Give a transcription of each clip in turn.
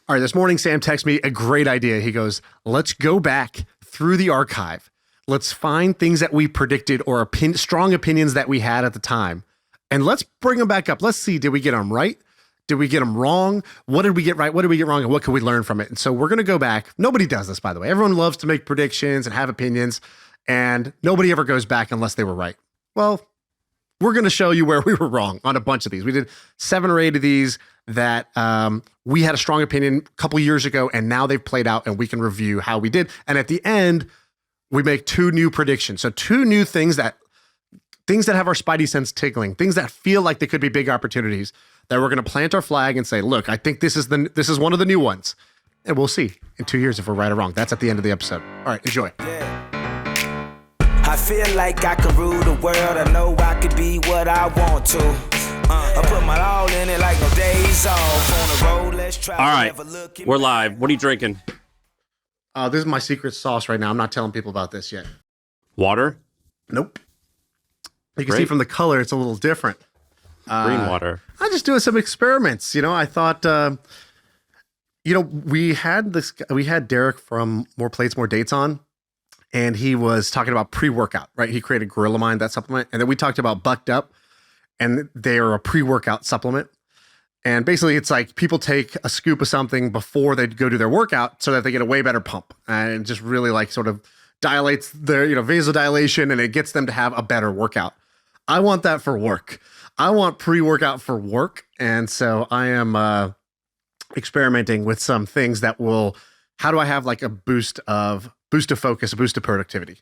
All right, this morning, Sam texted me a great idea. He goes, let's go back through the archive. Let's find things that we predicted or strong opinions that we had at the time. And let's bring them back up. Let's see, did we get them right? Did we get them wrong? What did we get right? What did we get wrong? And what can we learn from it? And so we're going to go back. Nobody does this, by the way. Everyone loves to make predictions and have opinions. And nobody ever goes back unless they were right. Well, we're going to show you where we were wrong on a bunch of these. We did 7 or 8 of these that we had a strong opinion a couple years ago, and now they've played out, and we can review how we did. And at the end, we make 2 new predictions. So 2 new things that have our spidey sense tickling, things that feel like they could be big opportunities that we're going to plant our flag and say, look, I think this is one of the new ones. And we'll see in 2 years if we're right or wrong. That's at the end of the episode. All right, enjoy. Yeah. I feel like I can rule the world. I know I could be what I want to. I put my all in it like no days off. On the road, let's try. All right, we're live. What are you drinking? This is my secret sauce right now. I'm not telling people about this yet. Water? Nope. You can see from the color, it's a little different. Green water. I'm just doing some experiments. I thought, we had Dyrdek from More Plates, More Dates on, and he was talking about pre-workout, right? He created Gorilla Mind, that supplement. And then we talked about Bucked Up, and they're a pre-workout supplement. And basically it's like people take a scoop of something before they go do their workout so that they get a way better pump. And it just really like sort of dilates their, vasodilation, and it gets them to have a better workout. I want that for work. I want pre-workout for work. And so I am experimenting with some things that will, how do I have like a boost of focus, a boost of productivity?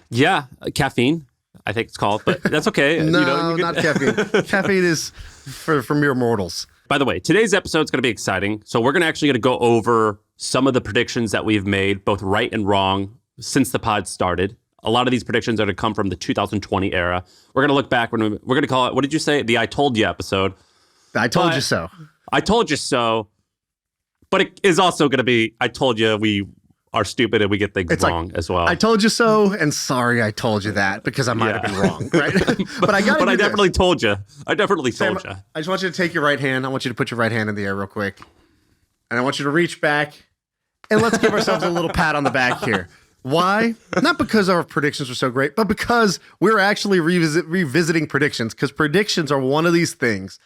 Yeah, caffeine, I think it's called, but that's okay. No, not caffeine. Caffeine is for mere mortals. By the way, today's episode is going to be exciting. So we're going to go over some of the predictions that we've made, both right and wrong, since the pod started. A lot of these predictions are going to come from the 2020 era. We're going to look back we're going to call it, what did you say? The I Told You episode. I told you so. I told you so. But it is also going to be, I told you we are stupid and we get things wrong as well. I told you so, and sorry I told you that, because I might have been wrong, right? But I definitely told you. I definitely told you. I just want you to take your right hand. I want you to put your right hand in the air real quick. And I want you to reach back, and let's give ourselves a little pat on the back here. Why? Not because our predictions were so great, but because we're actually revisiting predictions, because predictions are one of these things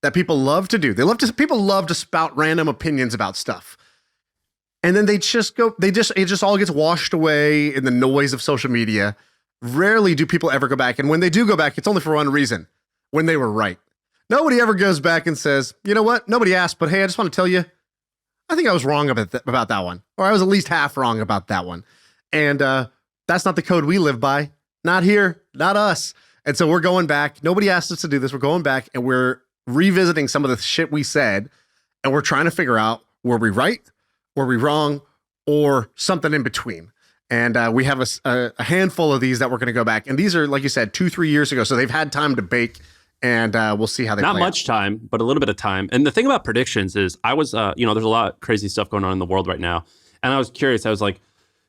that people love to do. People love to spout random opinions about stuff. And then it just all gets washed away in the noise of social media. Rarely do people ever go back. And when they do go back, it's only for one reason: when they were right. Nobody ever goes back and says, you know what? Nobody asked, but hey, I just want to tell you, I think I was wrong about that one. Or I was at least half wrong about that one. And that's not the code we live by. Not here, not us. And so we're going back. Nobody asked us to do this. We're going back and we're revisiting some of the shit we said. And we're trying to figure out, were we right? Were we wrong, or something in between? And we have a handful of these that we're going to go back. And these are, like you said, 2-3 years ago. So they've had time to bake, and we'll see how they play out. Not much time, but a little bit of time. And the thing about predictions is I was, there's a lot of crazy stuff going on in the world right now. And I was curious. I was like,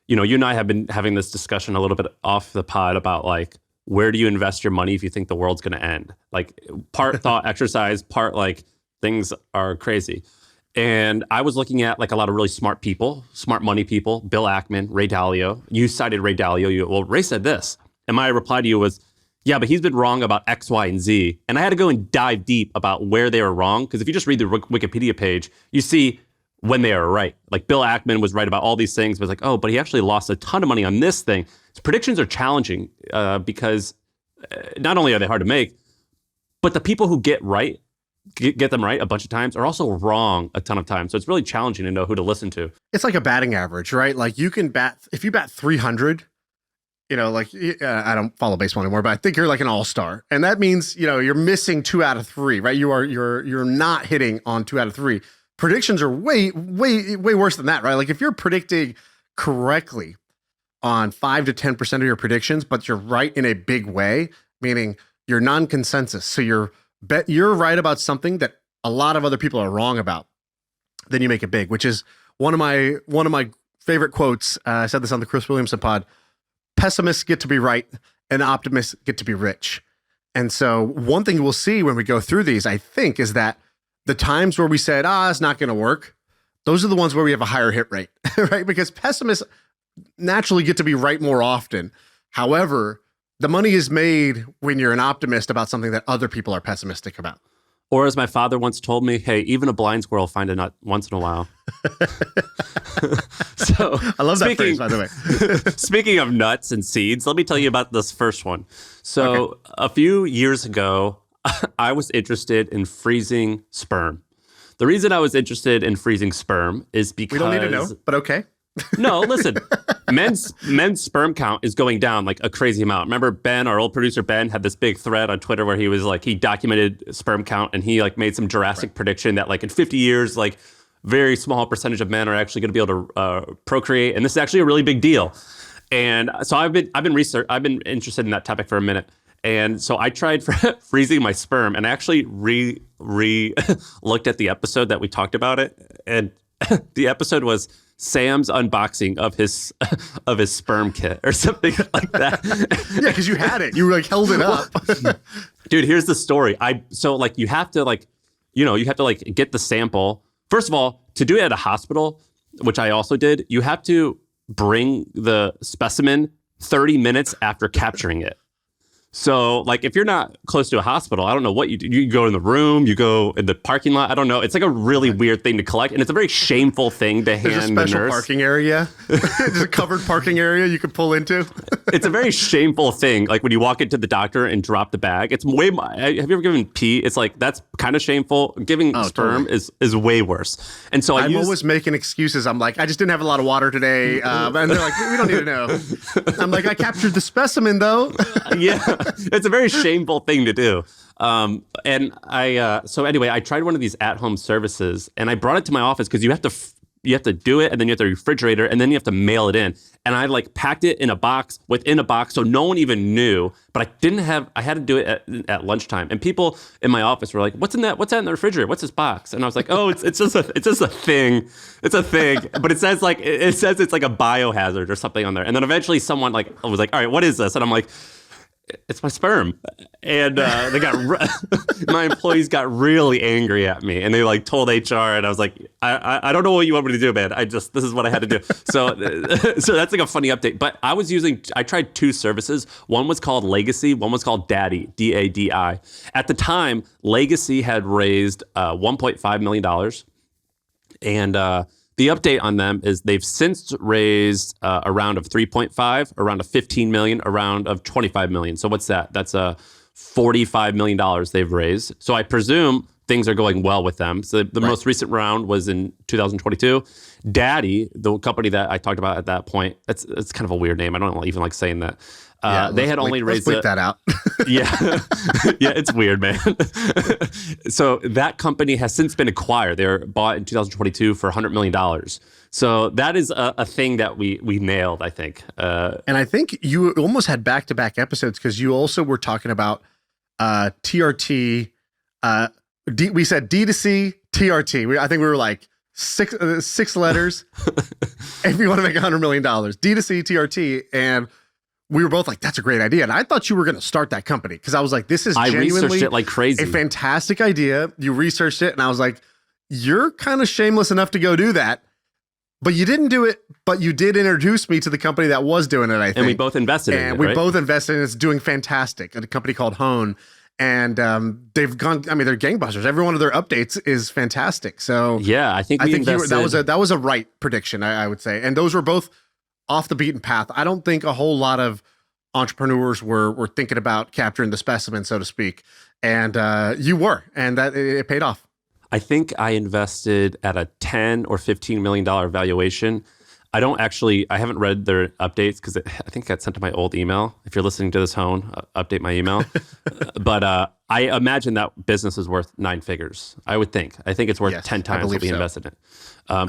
you and I have been having this discussion a little bit off the pod about like, where do you invest your money if you think the world's going to end? Like part thought exercise, part like things are crazy. And I was looking at like a lot of really smart people, smart money people, Bill Ackman, Ray Dalio. You cited Ray Dalio. Ray said this. And my reply to you was, yeah, but he's been wrong about X, Y, and Z. And I had to go and dive deep about where they were wrong. Because if you just read the Wikipedia page, you see when they are right. Like Bill Ackman was right about all these things, but it's like, oh, but he actually lost a ton of money on this thing. So predictions are challenging because not only are they hard to make, but the people who get them right a bunch of times are also wrong a ton of times. So it's really challenging to know who to listen to. It's like a batting average, right? Like you can if you bat 300, I don't follow baseball anymore, but I think you're like an all-star. And that means, you're missing 2 out of 3, right? You're not hitting on 2 out of 3. Predictions are way, way, way worse than that, right? Like if you're predicting correctly on 5 to 10% of your predictions, but you're right in a big way, meaning you're non-consensus. So you're right about something that a lot of other people are wrong about, then you make it big, which is one of my favorite quotes. I said this on the Chris Williamson pod: pessimists get to be right and optimists get to be rich. And so one thing we'll see when we go through these, I think, is that the times where we said, it's not going to work, those are the ones where we have a higher hit rate, right? Because pessimists naturally get to be right more often. However, the money is made when you're an optimist about something that other people are pessimistic about. Or as my father once told me, hey, even a blind squirrel will find a nut once in a while. So I love that phrase, by the way. Speaking of nuts and seeds, let me tell you about this first one. So a few years ago, I was interested in freezing sperm. The reason I was interested in freezing sperm is because... We don't need to know, but okay. No, listen, men's sperm count is going down like a crazy amount. Remember Ben, our old producer Ben, had this big thread on Twitter where he was like, he documented sperm count and he like made some drastic prediction that like in 50 years, like very small percentage of men are actually going to be able to procreate. And this is actually a really big deal. And so I've been interested in that topic for a minute. And so I tried freezing my sperm and I actually looked at the episode that we talked about it. And the episode was Sam's unboxing of his sperm kit or something like that. Yeah, because you had it. You like held it up. Dude, here's the story. You have to get the sample. First of all, to do it at a hospital, which I also did, you have to bring the specimen 30 minutes after capturing it. So, like, if you're not close to a hospital, I don't know what you do. You go in the room, you go in the parking lot. I don't know. It's like a really weird thing to collect, and it's a very shameful thing to hand the nurse. There's a special parking area. There's a covered parking area you can pull into. It's a very shameful thing. Like when you walk into the doctor and drop the bag. It's way. Have you ever given pee? It's like that's kind of shameful. Giving sperm totally. is way worse. And so I'm always making excuses. I'm like, I just didn't have a lot of water today, and they're like, we don't need to know. I'm like, I captured the specimen though. Yeah. It's a very shameful thing to do. So anyway, I tried one of these at-home services and I brought it to my office because you have to do it and then you have to refrigerate it and then you have to mail it in. And I like packed it in a box within a box so no one even knew, but I had to do it at lunchtime. And people in my office were like, what's that in the refrigerator? What's this box? And I was like, oh, it's just a thing. It's a thing. But it says it's like a biohazard or something on there. And then eventually someone was like, all right, what is this? And I'm like, it's my sperm. And my employees got really angry at me and they like told HR and I was like, I don't know what you want me to do, man. This is what I had to do. So that's like a funny update. But I tried two services. One was called Legacy. One was called Daddy, DADI. At the time, Legacy had raised $1.5 million. And the update on them is they've since raised a round of 3.5, a round of 15 million, a round of 25 million. So what's that? That's $45 million they've raised. So I presume things are going well with them. So the most recent round was in 2022. Daddy, the company that I talked about at that point, it's kind of a weird name. I don't even like saying that. They had only raised let's bleep that out. Yeah. Yeah, it's weird, man. So that company has since been acquired. They were bought in 2022 for $100 million. So that is a thing that we nailed, I think. And I think you almost had back-to-back episodes because you also were talking about TRT. We said D2C-TRT. I think we were like six letters. If you want to make $100 million. D2C-TRT. And we were both like, that's a great idea. And I thought you were going to start that company because I was like, this is genuinely researched it like crazy. A fantastic idea. You researched it. And I was like, you're kind of shameless enough to go do that. But you didn't do it, but you did introduce me to the company that was doing it, I think. And we both invested in it, And we both invested in it. It's doing fantastic. A company called Hone. And they've gone, I mean, they're gangbusters. Every one of their updates is fantastic. So yeah, I think that was a right prediction, I would say. And those were both off the beaten path. I don't think a whole lot of entrepreneurs were thinking about capturing the specimen, so to speak. And you were, and that it paid off. I think I invested at a $10 or $15 million valuation. I haven't read their updates because I think it got sent to my old email. If you're listening to this, Hone, update my email. But I imagine that business is worth 9 figures. I would think. I think it's worth 10 times what we invested in.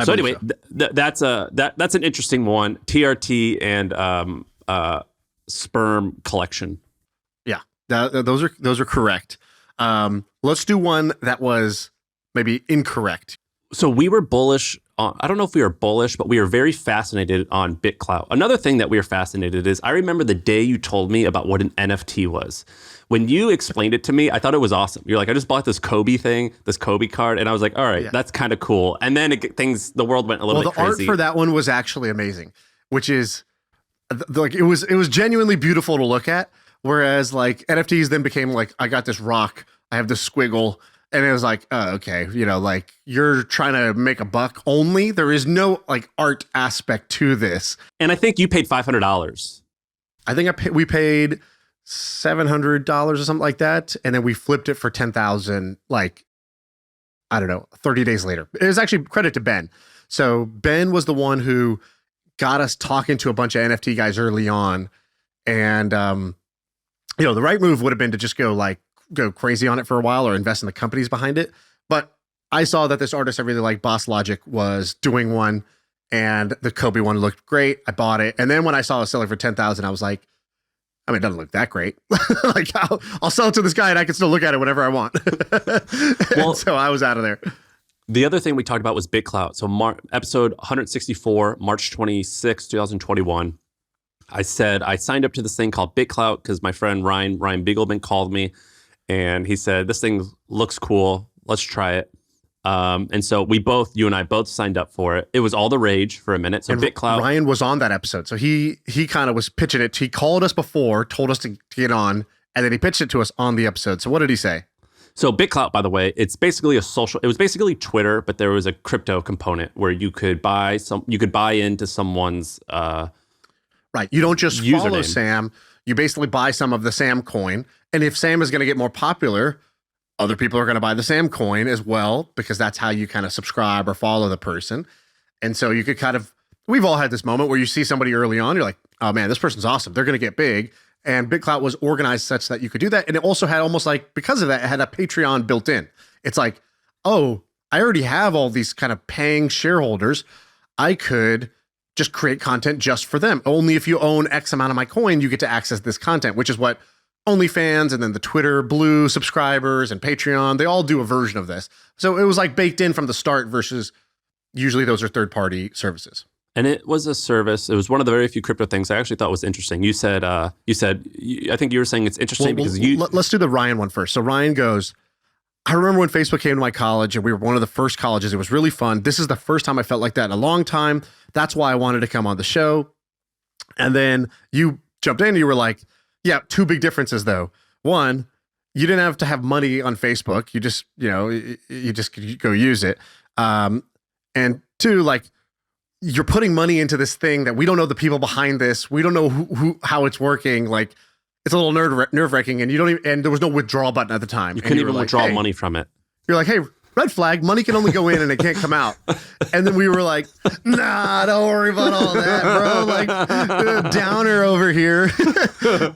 So anyway, that's an interesting one. TRT and sperm collection. Yeah, those are correct. Let's do one that was maybe incorrect. So we were bullish I don't know if we were bullish, but we were very fascinated on Bitclout. Another thing that we were fascinated is I remember the day you told me about what an NFT was. When you explained it to me, I thought it was awesome. You're like, I just bought this Kobe thing, this Kobe card, and I was like, all right, that's kind of cool. And then the world went a little bit crazy. The art for that one was actually amazing, which is like it was genuinely beautiful to look at. Whereas like NFTs then became like, I got this rock, I have this squiggle, and it was like, oh, okay, like you're trying to make a buck only. There is no like art aspect to this. And I think you paid $500. I think we paid $700 or something like that, and then we flipped it for 10,000. Like, I don't know, 30 days later. It was actually credit to Ben. So Ben was the one who got us talking to a bunch of NFT guys early on, and the right move would have been to just go crazy on it for a while or invest in the companies behind it. But I saw that this artist I really like, Boss Logic, was doing one, and the Kobe one looked great. I bought it, and then when I saw it selling for 10,000, I was like, I mean, it doesn't look that great. Like, I'll sell it to this guy and I can still look at it whenever I want. Well, so I was out of there. The other thing we talked about was Bitclout. So episode 164, March 26, 2021. I said I signed up to this thing called Bitclout because my friend Ryan Biegelman called me and he said, this thing looks cool. Let's try it. And so you and I both signed up for it. It was all the rage for a minute. So Bitclout. Ryan was on that episode. So he kind of was pitching it. He called us before, told us to get on, and then he pitched it to us on the episode. So what did he say? So Bitclout, by the way, it was basically Twitter, but there was a crypto component where you could buy into someone's right. You don't just username. Follow Sam. You basically buy some of the Sam coin. And if Sam is going to get more popular, other people are going to buy the Sam coin as well, because that's how you kind of subscribe or follow the person. And so you could we've all had this moment where you see somebody early on, you're like, oh man, this person's awesome. They're going to get big. And Bitclout was organized such that you could do that. And it also had almost like, because of that, it had a Patreon built in. It's like, oh, I already have all these kind of paying shareholders. I could just create content just for them. Only if you own X amount of my coin, you get to access this content, which is what OnlyFans and then the Twitter Blue subscribers and Patreon, they all do a version of this. So it was like baked in from the start versus usually those are third-party services. And it was a service. It was one of the very few crypto things I actually thought was interesting. I think you were saying it's interesting because let's do the Ryan one first. So Ryan goes, I remember when Facebook came to my college and we were one of the first colleges. It was really fun. This is the first time I felt like that in a long time. That's why I wanted to come on the show. And then you jumped in and you were like, yeah, two big differences though. One, you didn't have to have money on Facebook. You just, you just could go use it. And two, like, you're putting money into this thing that we don't know the people behind this. We don't know how it's working. Like, it's a little nerve wracking, and and there was no withdrawal button at the time. You couldn't even withdraw money from it. You're like, hey, red flag, money can only go in and it can't come out. And then we were like, nah, don't worry about all that, bro. Like, downer over here.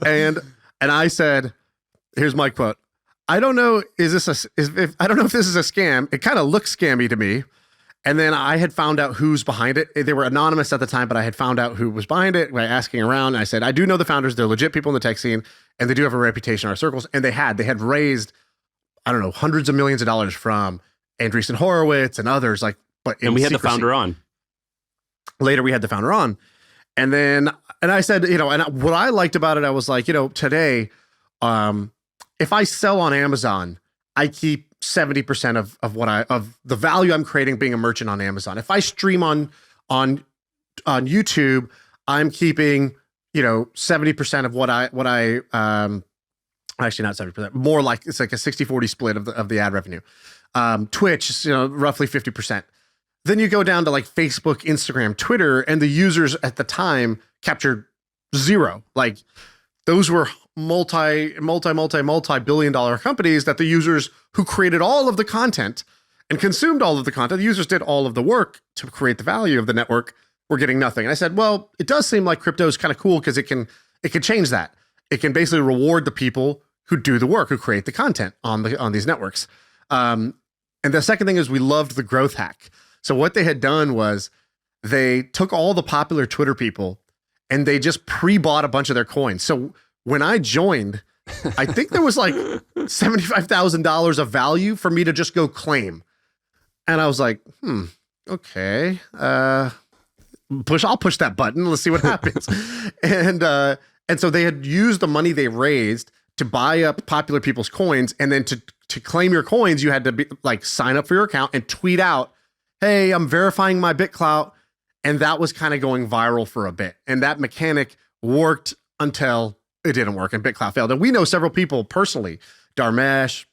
and I said, here's my quote. I don't know if this is a scam. It kind of looks scammy to me. And then I had found out who's behind it. They were anonymous at the time, but I had found out who was behind it by asking around. And I said, I do know the founders. They're legit people in the tech scene, and they do have a reputation in our circles. And they had raised, I don't know, hundreds of millions of dollars from Andreessen Horowitz and others. And we had the founder on. Later, we had the founder on. And I said, and what I liked about it, I was like, today, if I sell on Amazon, I keep 70% of the value I'm creating being a merchant on Amazon. If I stream on YouTube, I'm keeping, 70% of what I actually not 70%, more like it's like a 60-40 split of the ad revenue. Twitch is, roughly 50%. Then you go down to like Facebook, Instagram, Twitter, and the users at the time captured zero. Like, those were multi-billion dollar companies that the users who created all of the content and consumed all of the content, the users did all of the work to create the value of the network, were getting nothing. And I said, well, it does seem like crypto is kind of cool because it can change that. It can basically reward the people who do the work, who create the content on these networks. And the second thing is we loved the growth hack. So what they had done was they took all the popular Twitter people and they just pre-bought a bunch of their coins. So when I joined, I think there was like $75,000 of value for me to just go claim. And I was like, okay, I'll push that button. Let's see what happens. And so they had used the money they raised to buy up popular people's coins, and then to claim your coins, you had to be like sign up for your account and tweet out, "Hey, I'm verifying my Bitclout," and that was kind of going viral for a bit. And that mechanic worked until it didn't work, and Bitclout failed. And we know several people personally, Dharmesh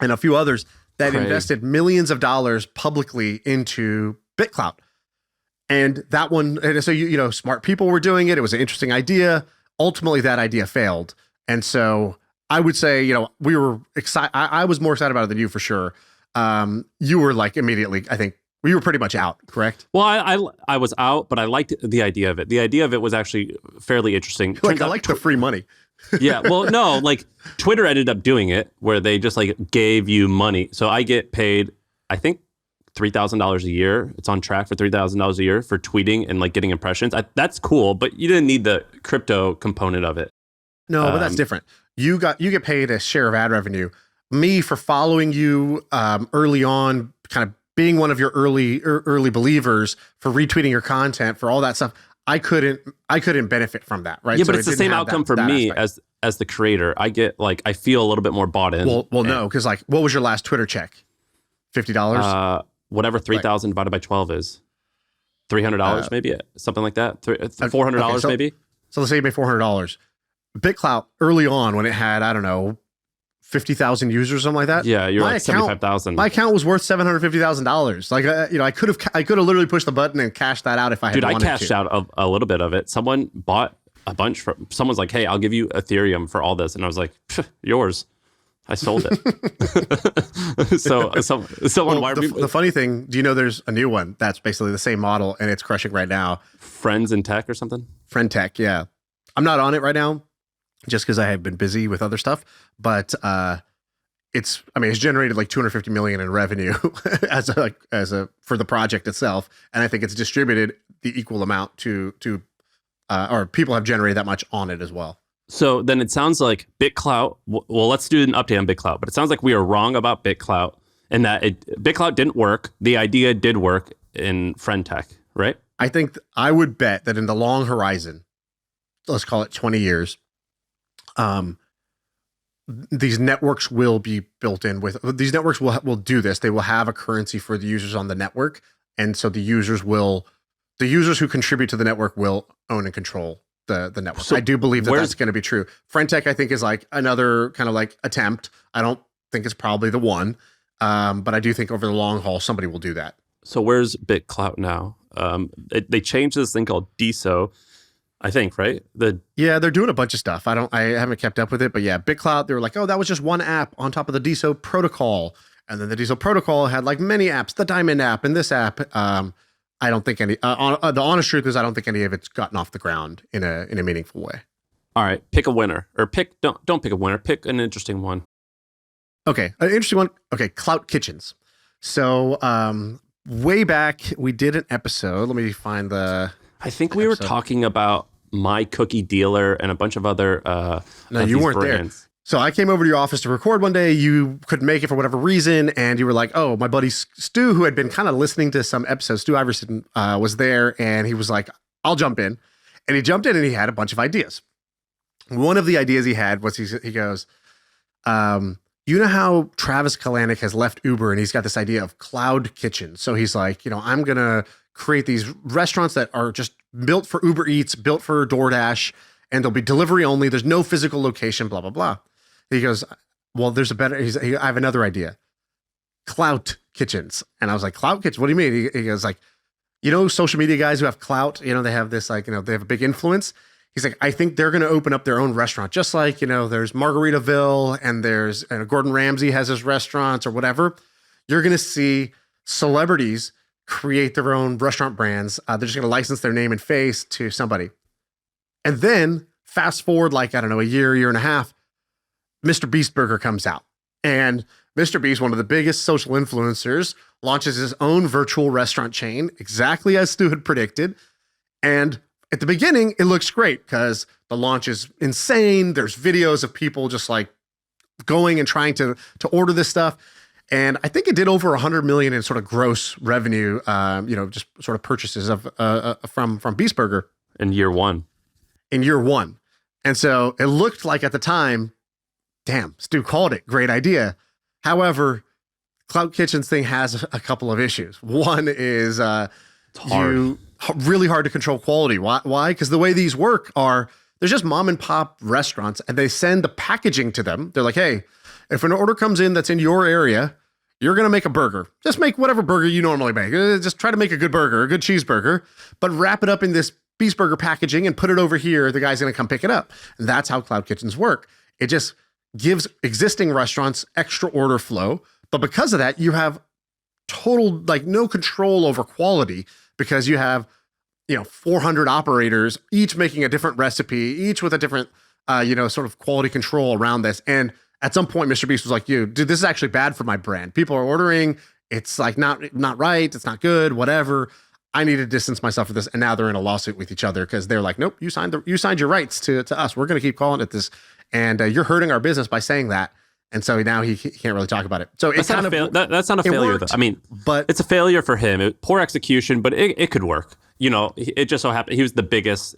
and a few others, that invested millions of dollars publicly into Bitclout. And that one, and so you know, smart people were doing it. It was an interesting idea. Ultimately, that idea failed. And so I would say, you know, we were excited. I was more excited about it than you for sure. You were like immediately, I think we were pretty much out, correct? Well, I was out, but I liked the idea of it. The idea of it was actually fairly interesting. Like, I liked the free money. Yeah, well, no, like Twitter ended up doing it where they just like gave you money. So I get paid, I think, $3,000 a year. It's on track for $3,000 a year for tweeting and like getting impressions. That's cool, but you didn't need the crypto component of it. No, but that's different. You get paid a share of ad revenue. Me for following you early on, kind of being one of your early believers, for retweeting your content, for all that stuff. I couldn't benefit from that, right? Yeah, but it's the same outcome for me as the creator. I get like, I feel a little bit more bought in. Well, no, because like, what was your last Twitter check? $50? Whatever 3,000 divided by 12 is. $300 maybe, something like that. $400 maybe. So let's say you made $400. Bitclout early on, when it had, I don't know, 50,000 users or something like that. Yeah, you're like 75,000. My account was worth $750,000. Like, you know, I could have literally pushed the button and cashed that out if I had wanted to. Dude, I cashed out a little bit of it. Someone bought a bunch from. Someone's like, "Hey, I'll give you Ethereum for all this," and I was like, "Yours." I sold it. Someone wired me. The funny thing, do you know there's a new one that's basically the same model and it's crushing right now? Friends in Tech or something? Friend Tech, yeah. I'm not on it right now just because I have been busy with other stuff, but it's generated like 250 million in revenue for the project itself, and I think it's distributed the equal amount to or people have generated that much on it as well. So then it sounds like Bitclout, well, let's do an update on Bitclout, but it sounds like we are wrong about Bitclout and that Bitclout didn't work. The idea did work in Friend Tech, right? I think I would bet that in the long horizon, let's call it 20 years, these networks will be built in with, these networks will do this. They will have a currency for the users on the network. And so the users who contribute to the network will own and control the network. So I do believe that's going to be true. Friend Tech, I think, is like another kind of like attempt. I don't think it's probably the one, but I do think over the long haul, somebody will do that. So where's Bitclout now? They changed this thing called DSO, I think, right? Yeah, they're doing a bunch of stuff. I haven't kept up with it, but yeah, Bitclout, they were like, oh, that was just one app on top of the DSO protocol. And then the DSO protocol had like many apps, the Diamond app and this app. I don't think any. The honest truth is, I don't think any of it's gotten off the ground in a meaningful way. All right, pick a winner, or don't pick a winner. Pick an interesting one. Okay, an interesting one. Okay, Clout kitchens. So way back, we did an episode. Let me find the. I think we were talking about My Cookie Dealer and a bunch of other. No, you weren't brands. There. So I came over to your office to record one day. You couldn't make it for whatever reason. And you were like, oh, my buddy Stu, who had been kind of listening to some episodes, Stu Iverson was there. And he was like, I'll jump in. And he jumped in and he had a bunch of ideas. One of the ideas he had was he goes, you know how Travis Kalanick has left Uber and he's got this idea of cloud kitchen. So he's like, you know, I'm going to create these restaurants that are just built for Uber Eats, built for DoorDash, and they'll be delivery only. There's no physical location, blah, blah, blah. He goes, well, there's a better, I have another idea. Clout kitchens. And I was like, Clout kitchen? What do you mean? He goes like, you know, social media guys who have clout, you know, they have this like, you know, they have a big influence. He's like, I think they're going to open up their own restaurant. Just like, you know, there's Margaritaville and Gordon Ramsay has his restaurants or whatever. You're going to see celebrities create their own restaurant brands. They're just going to license their name and face to somebody. And then fast forward, like, I don't know, a year and a half, Mr. Beast Burger comes out. And Mr. Beast, one of the biggest social influencers, launches his own virtual restaurant chain, exactly as Stu had predicted. And at the beginning, it looks great because the launch is insane. There's videos of people just like going and trying to order this stuff. And I think it did over 100 million in sort of gross revenue, just sort of purchases of from Beast Burger in year one. And so it looked like at the time, damn, Stu called it, great idea. However, Cloud Kitchen's thing has a couple of issues. One is really hard to control quality. Why? Because the way these work are, there's just mom and pop restaurants and they send the packaging to them. They're like, hey, if an order comes in that's in your area, you're going to make a burger. Just make whatever burger you normally make. Just try to make a good burger, a good cheeseburger, but wrap it up in this Beast Burger packaging and put it over here. The guy's going to come pick it up. And that's how cloud kitchens work. It just gives existing restaurants extra order flow. But because of that, you have total, like, no control over quality because you have, 400 operators, each making a different recipe, each with a different, sort of quality control around this. And at some point, Mr. Beast was like, dude, this is actually bad for my brand. People are ordering. It's like not right. It's not good, whatever. I need to distance myself from this. And now they're in a lawsuit with each other because they're like, nope, you signed your rights to us. We're going to keep calling it this. And you're hurting our business by saying that. And so now he can't really talk about it. So that's not a failure, though. I mean, but it's a failure for him. Poor execution, but it could work. It just so happened he was the biggest,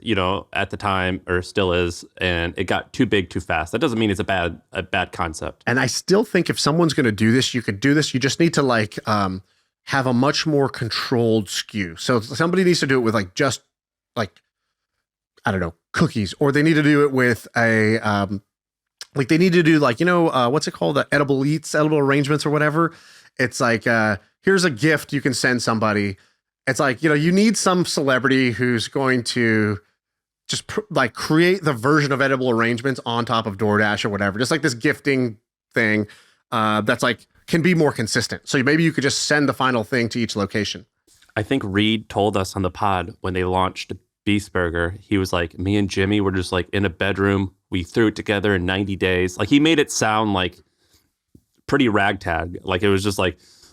at the time, or still is, and it got too big too fast. That doesn't mean it's a bad concept. And I still think if someone's going to do this, you could do this. You just need to have a much more controlled SKU. So somebody needs to do it with cookies, or they need to do it with a they need to do what's it called? The edible arrangements or whatever. It's like, here's a gift you can send somebody. It's like, you need some celebrity who's going to just create the version of edible arrangements on top of DoorDash or whatever. Just like this gifting thing that's can be more consistent. So maybe you could just send the final thing to each location. I think Reed told us on the pod when they launched Beast Burger, he was like, me and Jimmy were just in a bedroom. We threw it together in 90 days. He made it sound like pretty ragtag. It was just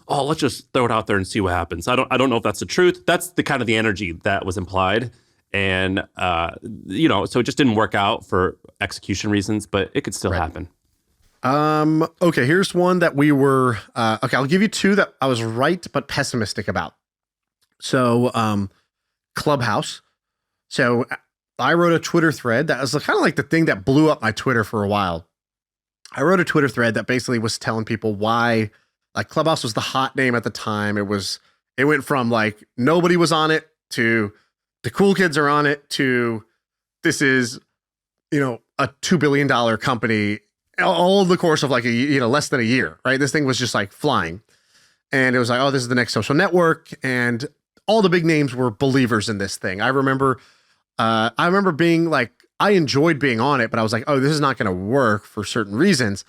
oh, let's just throw it out there and see what happens. I don't know if that's the truth. That's the kind of the energy that was implied. And, so it just didn't work out for execution reasons, but it could still happen. Okay, here's one that we were, I'll give you two that I was right, but pessimistic about. So, Clubhouse. So I wrote a Twitter thread that was kind of the thing that blew up my Twitter for a while. I wrote a Twitter thread that basically was telling people why Clubhouse was the hot name at the time. It went from nobody was on it to the cool kids are on it to this is, a $2 billion company all over the course of less than a year, right? This thing was just flying. And it was oh, this is the next social network. And all the big names were believers in this thing. I remember being I enjoyed being on it, but I was oh, this is not going to work for certain reasons.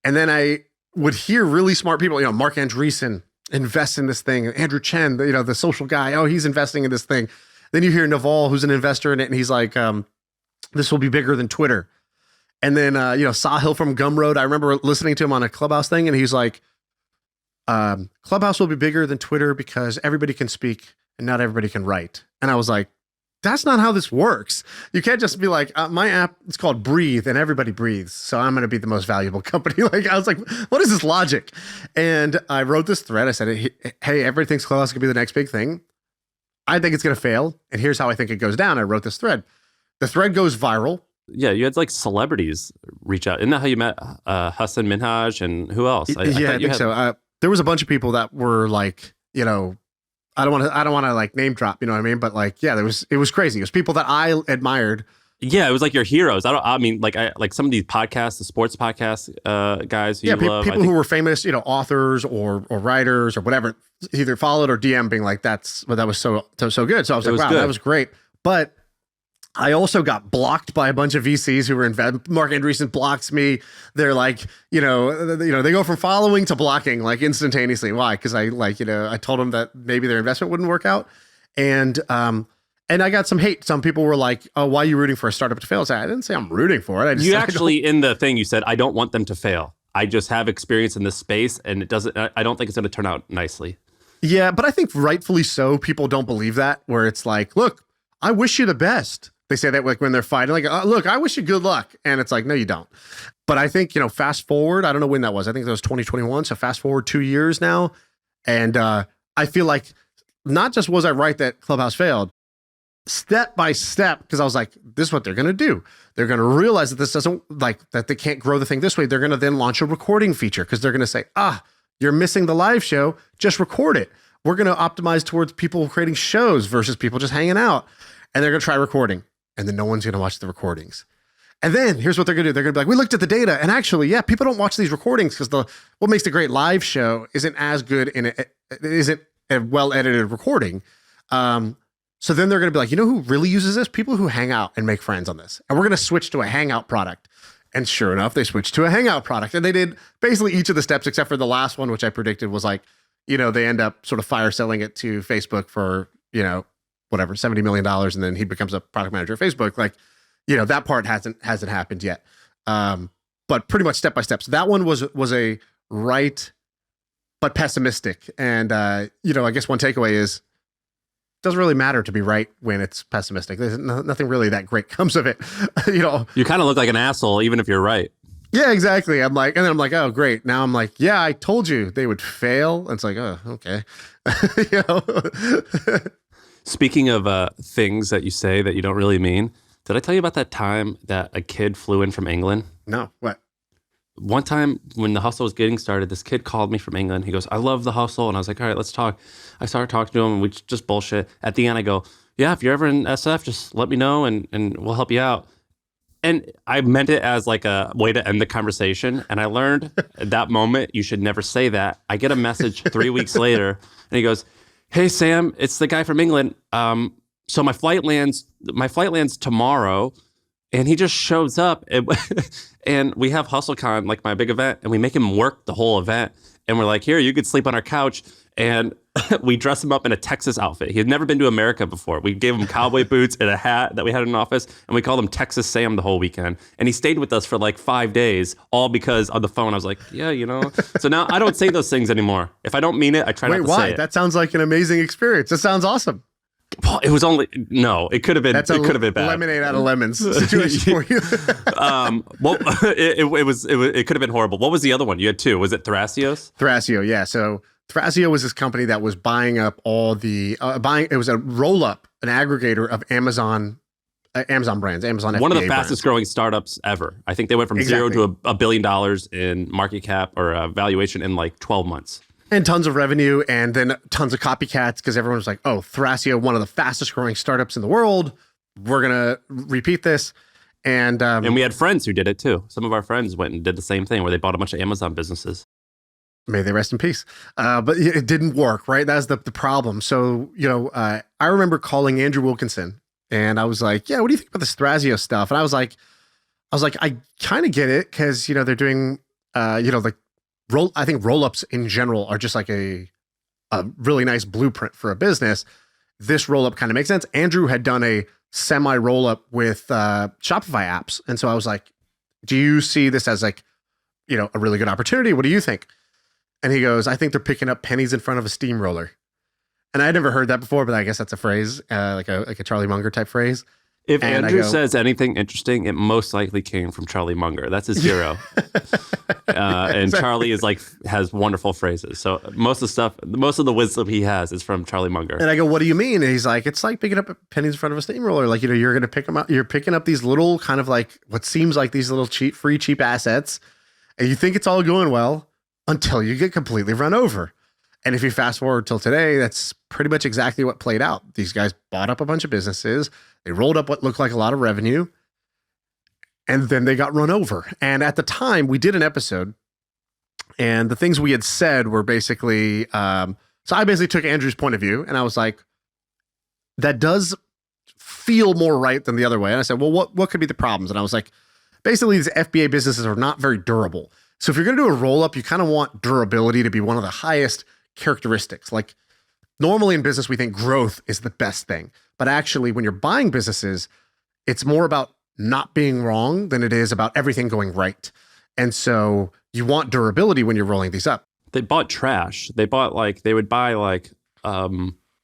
And then I would hear really smart people, Mark Andreessen invest in this thing. Andrew Chen, the social guy, oh, he's investing in this thing. Then you hear Naval, who's an investor in it, and he's this will be bigger than Twitter. And then, Sahil from Gumroad, I remember listening to him on a Clubhouse thing, and he's Clubhouse will be bigger than Twitter because everybody can speak and not everybody can write. And I was that's not how this works. You can't just be my app, it's called Breathe and everybody breathes. So I'm going to be the most valuable company. I was what is this logic? And I wrote this thread. I said, hey, everybody thinks Clubhouse could be the next big thing. I think it's going to fail. And here's how I think it goes down. I wrote this thread. The thread goes viral. Yeah, you had celebrities reach out. Isn't that how you met Hasan, Minhaj, and who else? I think so. There was a bunch of people that were I don't want to name drop, you know what I mean? But it was crazy. It was people that I admired. Yeah, it was your heroes. I mean, some of these podcasts, the sports podcast guys who you love. People who were famous, authors or writers or whatever, either followed or DM being that was so good. So I was wow, that was great. But I also got blocked by a bunch of VCs who were Mark Andreessen blocks me. They're they go from following to blocking instantaneously. Why? Because I told them that maybe their investment wouldn't work out. And I got some hate. Some people were oh, why are you rooting for a startup to fail? I didn't say I'm rooting for it. In the thing you said, I don't want them to fail. I just have experience in this space and I don't think it's going to turn out nicely. Yeah, but I think rightfully so. People don't believe that, where it's look, I wish you the best. They say that like when they're fighting, like, look, I wish you good luck. And it's like, no, you don't. But I think, fast forward, I don't know when that was. I think that was 2021. So fast forward 2 years now. And I feel like not just was I right that Clubhouse failed, step by step, because I was like, this is what they're going to do. They're going to realize that this doesn't, like, that they can't grow the thing this way. They're going to then launch a recording feature because they're going to say, you're missing the live show. Just record it. We're going to optimize towards people creating shows versus people just hanging out. And they're going to try recording. And then no one's going to watch the recordings. And then here's what they're going to do. They're going to be like, we looked at the data. And actually, yeah, people don't watch these recordings because what makes the great live show isn't as good it isn't a well-edited recording. So then they're going to be like, who really uses this? People who hang out and make friends on this. And we're going to switch to a Hangout product. And sure enough, they switched to a Hangout product. And they did basically each of the steps except for the last one, which I predicted was like, they end up sort of fire selling it to Facebook for, whatever, $70 million. And then he becomes a product manager at Facebook. Like, that part hasn't happened yet. But pretty much step by step. So that one was a right, but pessimistic. And, I guess one takeaway is, it doesn't really matter to be right when it's pessimistic. There's nothing really that great comes of it. You kind of look like an asshole, even if you're right. Yeah, exactly. I'm like, oh, great. Now I'm like, yeah, I told you they would fail. And it's like, oh, okay. Speaking of things that you say that you don't really mean, did I tell you about that time that a kid flew in from England? No, what? One time when the hustle was getting started, this kid called me from England. He goes, I love the hustle. And I was like, all right, let's talk. I started talking to him and we just bullshit. At the end, I go, yeah, if you're ever in SF, just let me know and we'll help you out. And I meant it as like a way to end the conversation. And I learned at that moment, you should never say that. I get a message 3 weeks later and he goes, hey, Sam, it's the guy from England. So my flight lands tomorrow. And he just shows up and we have HustleCon, like my big event, and we make him work the whole event. And we're like, here, you could sleep on our couch. And we dress him up in a Texas outfit. He had never been to America before. We gave him cowboy boots and a hat that we had in the office. And we called him Texas Sam the whole weekend. And he stayed with us for like 5 days, all because on the phone, I was like, yeah, So now I don't say those things anymore. If I don't mean it, I try not to say it. That sounds like an amazing experience. That sounds awesome. Well, it was only it could have been. It could have been bad. Lemonade out of lemons situation for you. Well, it could have been horrible. What was the other one? You had two. Was it Thrasios? Thrasio, yeah. So Thrasio was this company that was buying up all the It was a roll up, an aggregator of Amazon brands, Amazon. One of the FBA fastest brands. growing startups ever. I think they went from zero to $1 billion in market cap or valuation in like 12 months. And tons of revenue, and then tons of copycats because everyone was like, oh, Thrasio, one of the fastest growing startups in the world. We're going to repeat this. And we had friends who did it too. Some of our friends went and did the same thing where they bought a bunch of Amazon businesses. May they rest in peace. But it didn't work, right? That's the problem. So, I remember calling Andrew Wilkinson and I was like, yeah, what do you think about this Thrasio stuff? And I was like, I kind of get it because, they're doing, like, I think roll-ups in general are just like a really nice blueprint for a business. This roll-up kind of makes sense. Andrew had done a semi-roll-up with Shopify apps. And so I was like, do you see this as like, a really good opportunity? What do you think? And he goes, I think they're picking up pennies in front of a steamroller. And I had never heard that before, but I guess that's a phrase, like a Charlie Munger type phrase. If Andrew says anything interesting, it most likely came from Charlie Munger. That's his hero. And exactly. Charlie has wonderful phrases. So most of the wisdom he has is from Charlie Munger. And I go, what do you mean? And he's like, it's like picking up pennies in front of a steamroller. Like, you're going to pick them up. You're picking up these little kind of like what seems like these little cheap assets. And you think it's all going well until you get completely run over. And if you fast forward till today, that's pretty much exactly what played out. These guys bought up a bunch of businesses. They rolled up what looked like a lot of revenue. And then they got run over. And at the time, we did an episode. And the things we had said were basically, so I basically took Andrew's point of view. And I was like, that does feel more right than the other way. And I said, well, what could be the problems? And I was like, basically, these FBA businesses are not very durable. So if you're going to do a roll-up, you kind of want durability to be one of the highest characteristics. Like, normally in business, we think growth is the best thing. But actually, when you're buying businesses, it's more about not being wrong than it is about everything going right. And so you want durability when you're rolling these up. They bought trash. They would buy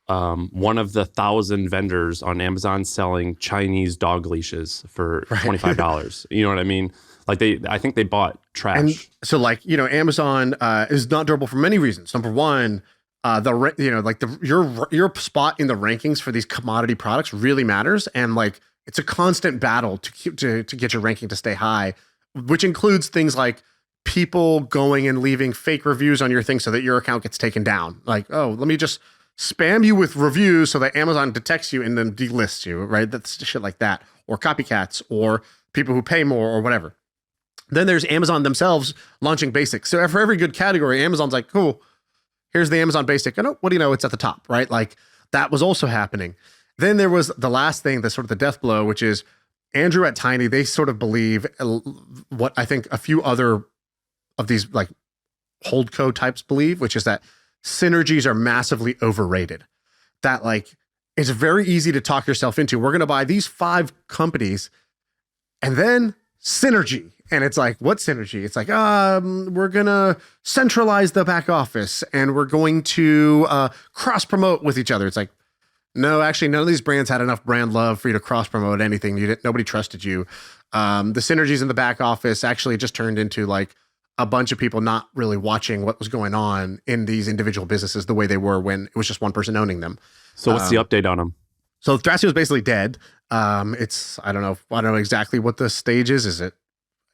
one of the 1,000 vendors on Amazon selling Chinese dog leashes for $25. You know what I mean? Like I think they bought trash. And so like, Amazon is not durable for many reasons. Number one, your spot in the rankings for these commodity products really matters. And like, it's a constant battle to get your ranking to stay high, which includes things like people going and leaving fake reviews on your thing so that your account gets taken down. Like, oh, let me just spam you with reviews so that Amazon detects you and then delists you, right? That's shit like that. Or copycats or people who pay more or whatever. Then there's Amazon themselves launching basics. So for every good category, Amazon's like, cool, here's the Amazon basic. And what do you know? It's at the top, right? Like that was also happening. Then there was the last thing, that's sort of the death blow, which is Andrew at Tiny. They sort of believe what I think a few other of these like holdco types believe, which is that synergies are massively overrated. That like, it's very easy to talk yourself into, we're going to buy these 5 companies and then synergy. And it's like, what synergy? It's like, we're going to centralize the back office and we're going to cross promote with each other. It's like, no, actually, none of these brands had enough brand love for you to cross promote anything. Nobody trusted you. The synergies in the back office actually just turned into like a bunch of people not really watching what was going on in these individual businesses the way they were when it was just one person owning them. So what's the update on them? So Thrasio is basically dead. I don't know exactly what the stage is.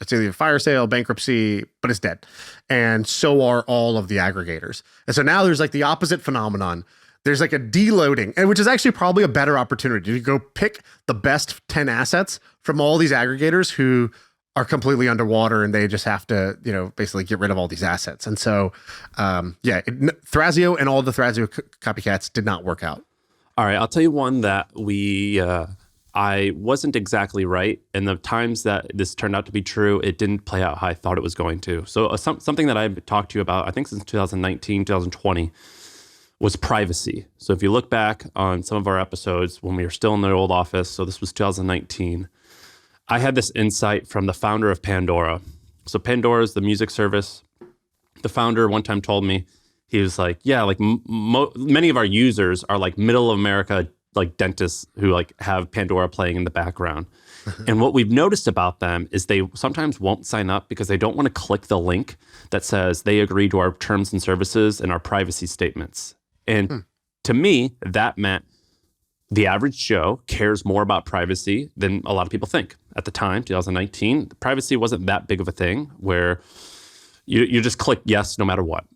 It's either a fire sale, bankruptcy, but it's dead. And so are all of the aggregators. And so now there's like the opposite phenomenon. There's like a deloading, and which is actually probably a better opportunity to go pick the best 10 assets from all these aggregators who are completely underwater and they just have to, basically get rid of all these assets. And so, Thrasio and all the Thrasio copycats did not work out. All right, I'll tell you one that I wasn't exactly right. And the times that this turned out to be true, it didn't play out how I thought it was going to. So something that I've talked to you about, I think since 2019, 2020, was privacy. So if you look back on some of our episodes when we were still in the old office, so this was 2019, I had this insight from the founder of Pandora. So Pandora is the music service. The founder one time told me, he was like, yeah, like many of our users are like middle of America, like dentists who like have Pandora playing in the background. And what we've noticed about them is they sometimes won't sign up because they don't want to click the link that says they agree to our terms and services and our privacy statements. And to me, that meant the average Joe cares more about privacy than a lot of people think. At the time, 2019, privacy wasn't that big of a thing where you just click yes no matter what.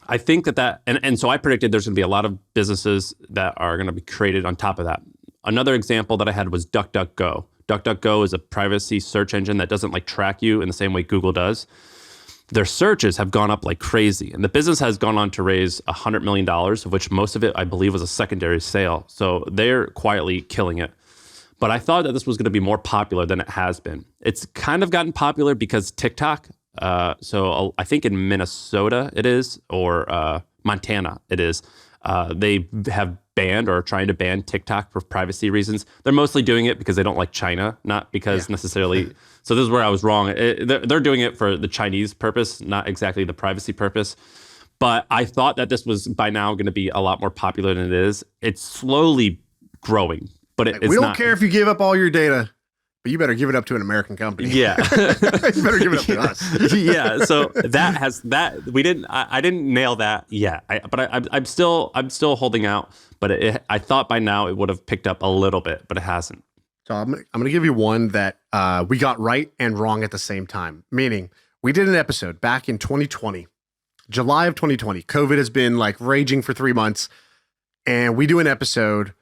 I think and so I predicted there's going to be a lot of businesses that are going to be created on top of that. Another example that I had was DuckDuckGo. DuckDuckGo is a privacy search engine that doesn't like track you in the same way Google does. Their searches have gone up like crazy. And the business has gone on to raise $100 million, of which most of it, I believe, was a secondary sale. So they're quietly killing it. But I thought that this was going to be more popular than it has been. It's kind of gotten popular because TikTok. So I think in Minnesota it is, or Montana it is. They have banned or are trying to ban TikTok for privacy reasons. They're mostly doing it because they don't like China, not because necessarily. So this is where I was wrong. They're doing it for the Chinese purpose, not exactly the privacy purpose. But I thought that this was by now going to be a lot more popular than it is. It's slowly growing, but it's we don't not. care if you give up all your data, but you better give it up to an American company. Yeah. You better give it up to us. Yeah. So I didn't nail that yet. I'm still holding out. But I thought by now it would have picked up a little bit, but it hasn't. So I'm going to give you one that we got right and wrong at the same time. Meaning, we did an episode back in 2020, July of 2020. COVID has been like raging for 3 months. And we do an episode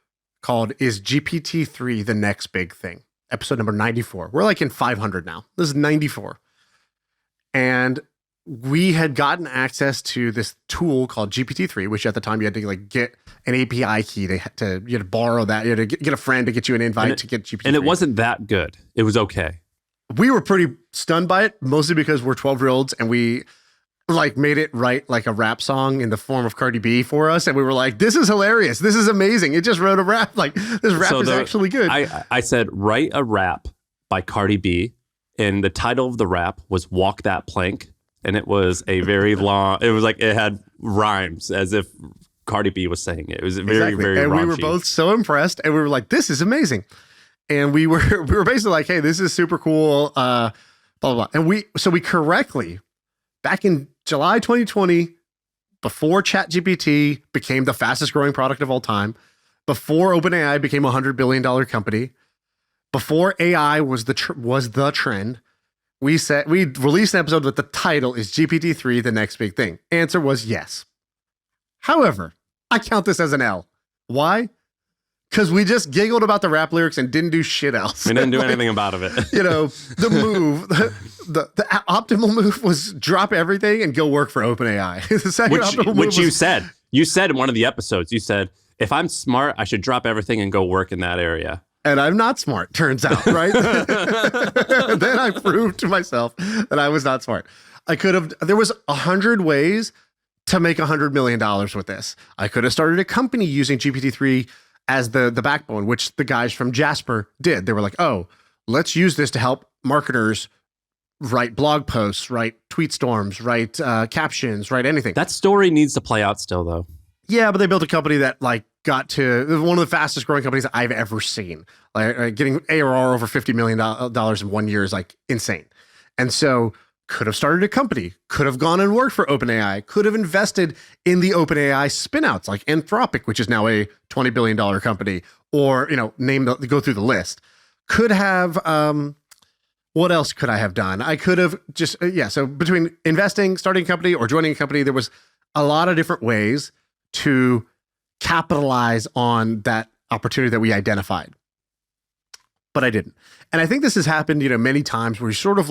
called Is GPT-3 the Next Big Thing? Episode number 94. We're like in 500 now. This is 94. And we had gotten access to this tool called GPT-3, which at the time you had to like get an API key you had to borrow that. You had to get a friend to get you an invite to get GPT-3. And it wasn't that good. It was okay. We were pretty stunned by it, mostly because we're 12-year-olds and we like made it write like a rap song in the form of Cardi B for us. And we were like, this is hilarious. This is amazing. It just wrote a rap. Like this rap is actually good. I said, write a rap by Cardi B. And the title of the rap was Walk That Plank. And it was a very long, it was like, it had rhymes as if Cardi B was saying it. It was very, very and raunchy. we were both so impressed, and we were like, "This is amazing." And we were basically like, "Hey, this is super cool." Blah blah blah. And we correctly back in July 2020, before ChatGPT became the fastest growing product of all time, before OpenAI became a $100 billion company, before AI was the trend, we released an episode with the title is GPT-3 the next big thing. Answer was yes. However, I count this as an L. Why? Because we just giggled about the rap lyrics and didn't do shit else. We didn't do anything about it. The move, the optimal move was drop everything and go work for OpenAI. The second optimal move which you said. You said in one of the episodes, you said, if I'm smart, I should drop everything and go work in that area. And I'm not smart, turns out, right? Then I proved to myself that I was not smart. There was 100 ways to make $100 million with this. I could have started a company using GPT-3 as the backbone, which the guys from Jasper did. They were like, oh, let's use this to help marketers write blog posts, write tweet storms, write captions, write anything. That story needs to play out still, though. Yeah, but they built a company that got to one of the fastest growing companies I've ever seen. Getting ARR over $50 million in 1 year is insane. And so could have started a company, could have gone and worked for OpenAI, could have invested in the OpenAI spinouts like Anthropic, which is now a $20 billion company, or, go through the list. Could have, what else could I have done? I could have just, so between investing, starting a company, or joining a company, there was a lot of different ways to capitalize on that opportunity that we identified. But I didn't. And I think this has happened, many times where you're sort of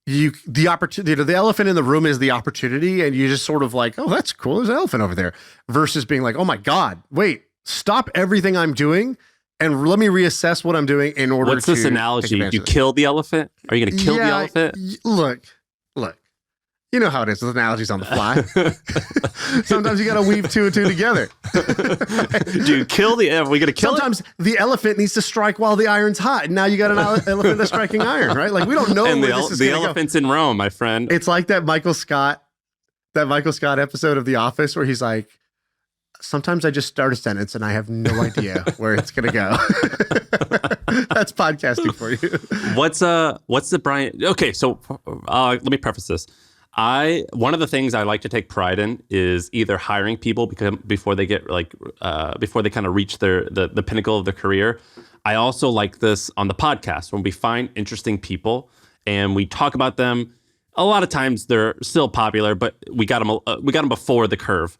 the opportunity, the elephant in the room is the opportunity, and you just sort of oh, that's cool, there's an elephant over there, versus being oh my God, wait, stop everything I'm doing and let me reassess what I'm doing in order to. What's this analogy? You kill the elephant? Are you going to kill the elephant? Look. You know how it is with analogies on the fly. Sometimes you got to weave two and two together. Do you kill the elephant? Are we going to kill Sometimes the elephant needs to strike while the iron's hot. And now you got an elephant that's striking iron, right? We don't know and where this is going to go. The elephant's in Rome, my friend. It's like that Michael Scott episode of The Office where he's like, sometimes I just start a sentence and I have no idea where it's going to go. That's podcasting for you. What's the Bryan? Okay, so let me preface this. One of the things I like to take pride in is either hiring people before they get before they kind of reach the pinnacle of their career. I also like this on the podcast when we find interesting people and we talk about them. A lot of times they're still popular, but we got them before the curve.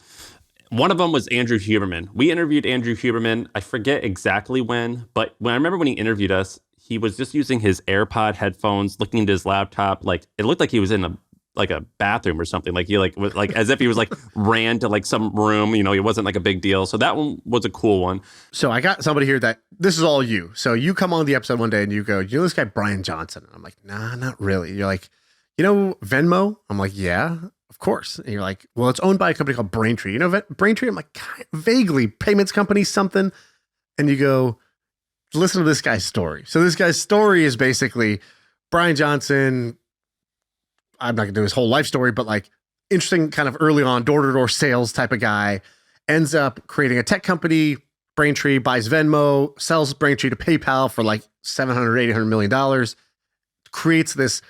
One of them was Andrew Huberman. We interviewed Andrew Huberman. I forget exactly when, but I remember when he interviewed us, he was just using his AirPod headphones, looking into his laptop. It looked like he was in a bathroom or something. As if he was ran to some room. It wasn't a big deal. So that one was a cool one. So I got somebody here that this is all you. So you come on the episode one day and you go, this guy Bryan Johnson? And I'm like, nah, not really. You're like, Venmo? I'm like, yeah, of course. And you're like, well, it's owned by a company called Braintree. Braintree? I'm like, vaguely, payments company, something. And you go, listen to this guy's story. So this guy's story is basically Bryan Johnson. I'm not gonna do his whole life story, but interesting kind of early on door-to-door sales type of guy, ends up creating a tech company. Braintree buys Venmo, sells Braintree to PayPal for $700, $800 million, creates this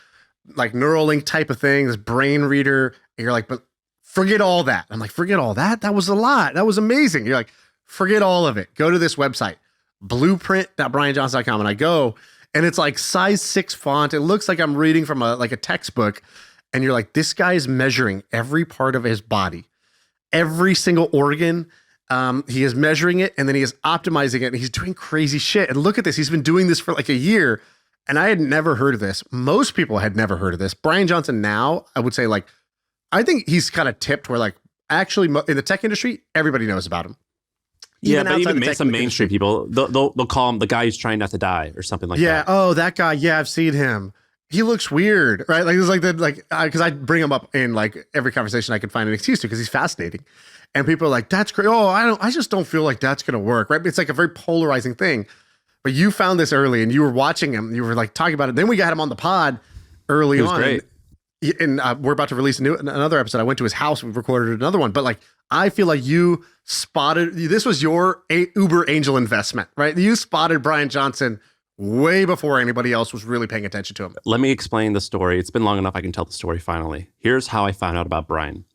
Neuralink type of thing, this brain reader. And you're like, but forget all that. I'm like, forget all that? That was a lot. That was amazing. You're like, forget all of it. Go to this website, blueprint.bryanjohnson.com. And I go, and it's size 6 font. It looks like I'm reading from a textbook. And you're like, this guy is measuring every part of his body, every single organ. He is measuring it, and then he is optimizing it, and he's doing crazy shit. And look at this. He's been doing this for a year. And I had never heard of this. Most people had never heard of this. Bryan Johnson now, I would say I think he's kind of tipped where actually in the tech industry, everybody knows about him. Even some mainstream people, they'll call him the guy who's trying not to die or something like that. Yeah. Oh, that guy. Yeah, I've seen him. He looks weird, right? It's because I bring him up in every conversation I can find an excuse to because he's fascinating, and people are like, "That's great." Oh, I just don't feel like that's gonna work, right? It's a very polarizing thing. But you found this early, and you were watching him. You were talking about it. Then we got him on the pod early on. Great. And we're about to release another episode. I went to his house. We recorded another one, but I feel like you spotted, this was your Uber angel investment, right? You spotted Bryan Johnson way before anybody else was really paying attention to him. Let me explain the story. It's been long enough. I can tell the story finally. Here's how I found out about Bryan.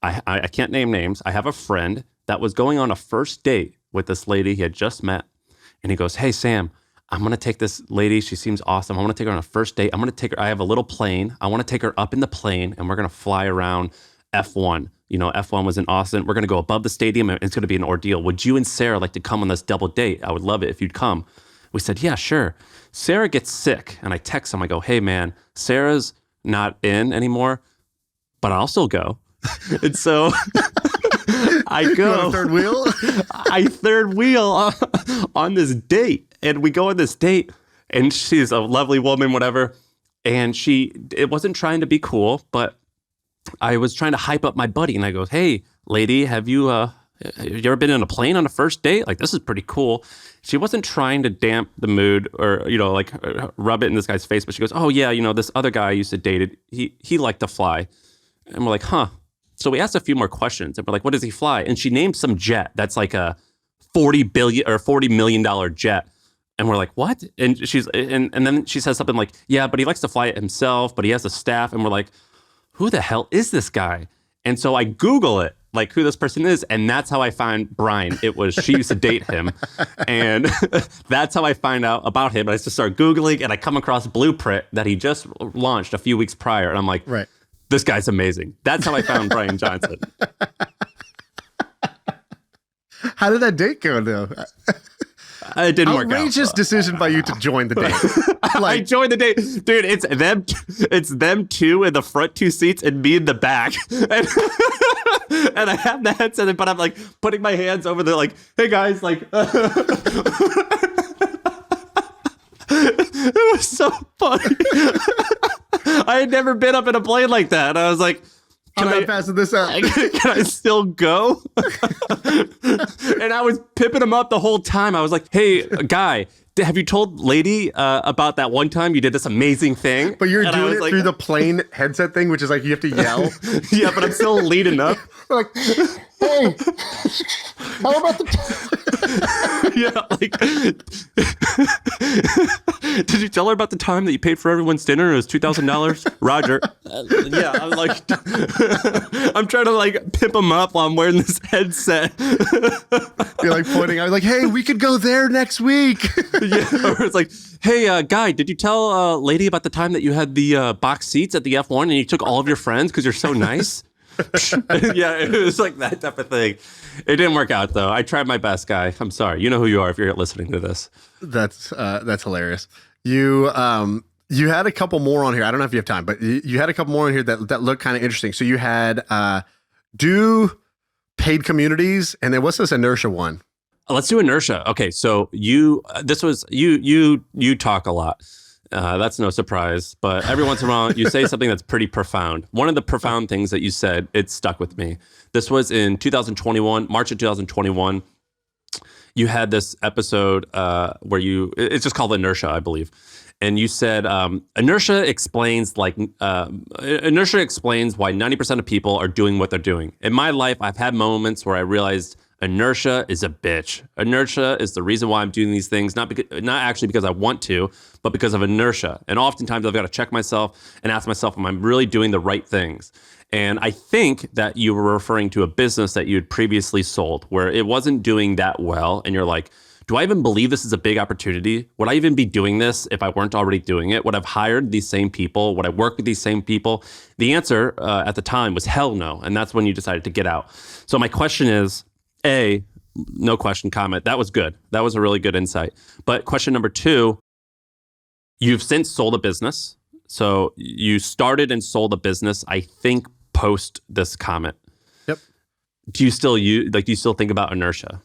I can't name names. I have a friend that was going on a first date with this lady he had just met. And he goes, hey, Sam, I'm going to take this lady. She seems awesome. I want to take her on a first date. I'm going to take her. I have a little plane. I want to take her up in the plane and we're going to fly around F1. You know, F1 was in Austin. We're going to go above the stadium and it's going to be an ordeal. Would you and Sarah like to come on this double date? I would love it if you'd come. We said, yeah, sure. Sarah gets sick. And I text him. I go, hey, man, Sarah's not in anymore, but I'll still go. And so I go. You want a third wheel? I third wheel on this date. And we go on this date. And she's a lovely woman, whatever. And it wasn't trying to be cool, but I was trying to hype up my buddy. And I go, hey, lady, have you ever been in a plane on a first date? Like, this is pretty cool. She wasn't trying to damp the mood or, you know, like rub it in this guy's face. But she goes, oh, yeah, you know, this other guy I used to date, he liked to fly. And we're like, huh. So we asked a few more questions. And we're like, what does he fly? And she named some jet that's like a $40 million jet. And we're like, what? And and then she says something like, yeah, but he likes to fly it himself, but he has a staff. And we're like, who the hell is this guy? And so I Google it, like who this person is. And that's how I find Bryan. It was, she used to date him. And that's how I find out about him. And I just start Googling and I come across Blueprint that he just launched a few weeks prior. And I'm like, right. This guy's amazing. That's how I found Bryan Johnson. How did that date go, though? It didn't work out. Outrageous decision by you to join the date. I joined the date. Dude, it's them two in the front two seats and me in the back. And I have the headset, but I'm like putting my hands over there like, hey guys, like... It was so funny. I had never been up in a plane like that. And I was like, I'm not passing this out. Can I still go? And I was pipping him up the whole time. I was like, hey, guy, have you told lady about that one time you did this amazing thing? But you're doing it through the plane headset thing, which is like you have to yell. Yeah, but I'm still leading up. Like, hey, how about Yeah, like, did you tell her about the time that you paid for everyone's dinner? It was $2,000. Roger. Yeah, I'm like, I'm trying to like pimp him up while I'm wearing this headset. You're like pointing. I was like, hey, we could go there next week. Yeah, or it's like, hey, guy, did you tell lady about the time that you had the box seats at the F1 and you took all of your friends because you're so nice? Yeah, it was like that type of thing. It didn't work out though. I tried my best, guy. I'm sorry. You know who you are if you're listening to this. That's hilarious. You had a couple more on here. I don't know if you have time, but you had a couple more on here that looked kind of interesting. So you had do paid communities, and then what's this Inertia one? Let's do Inertia. Okay, so you talk a lot. That's no surprise, but every once in a while you say something that's pretty profound. One of the profound things that you said, it stuck with me. This was in 2021, March of 2021. You had this episode where it's just called Inertia, I believe. And you said, inertia explains why 90% of people are doing what they're doing. In my life, I've had moments where I realized inertia is a bitch. Inertia is the reason why I'm doing these things, not actually because I want to, but because of inertia. And oftentimes I've got to check myself and ask myself, am I really doing the right things? And I think that you were referring to a business that you had previously sold where it wasn't doing that well. And you're like, do I even believe this is a big opportunity? Would I even be doing this if I weren't already doing it? Would I have hired these same people? Would I work with these same people? The answer at the time was hell no. And that's when you decided to get out. So my question is, A, no question, comment. That was good. That was a really good insight. But question number 2, you've since sold a business. So you started and sold a business, I think, post this comment. Yep. Do you still think about inertia?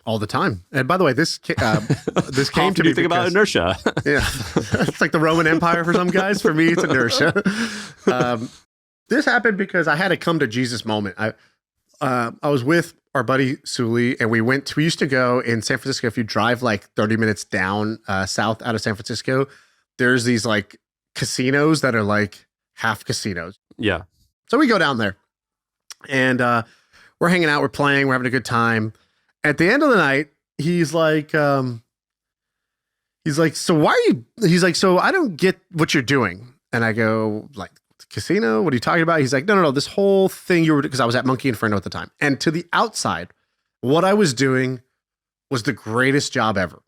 All the time. And by the way, this came to me. Think about inertia. Yeah, it's like the Roman Empire for some guys. For me, it's inertia. This happened because I had a come to Jesus moment. I was with our buddy Sully, and we used to go in San Francisco. If you drive like 30 minutes down south out of San Francisco, there's these like casinos that are like half casinos. Yeah. So we go down there, and we're hanging out, we're playing, we're having a good time. At the end of the night, he's like, so why are you, he's like, so I don't get what you're doing. And I go, like, casino? What are you talking about? He's like, no, this whole thing you were, because I was at Monkey Inferno at the time. And to the outside, what I was doing was the greatest job ever.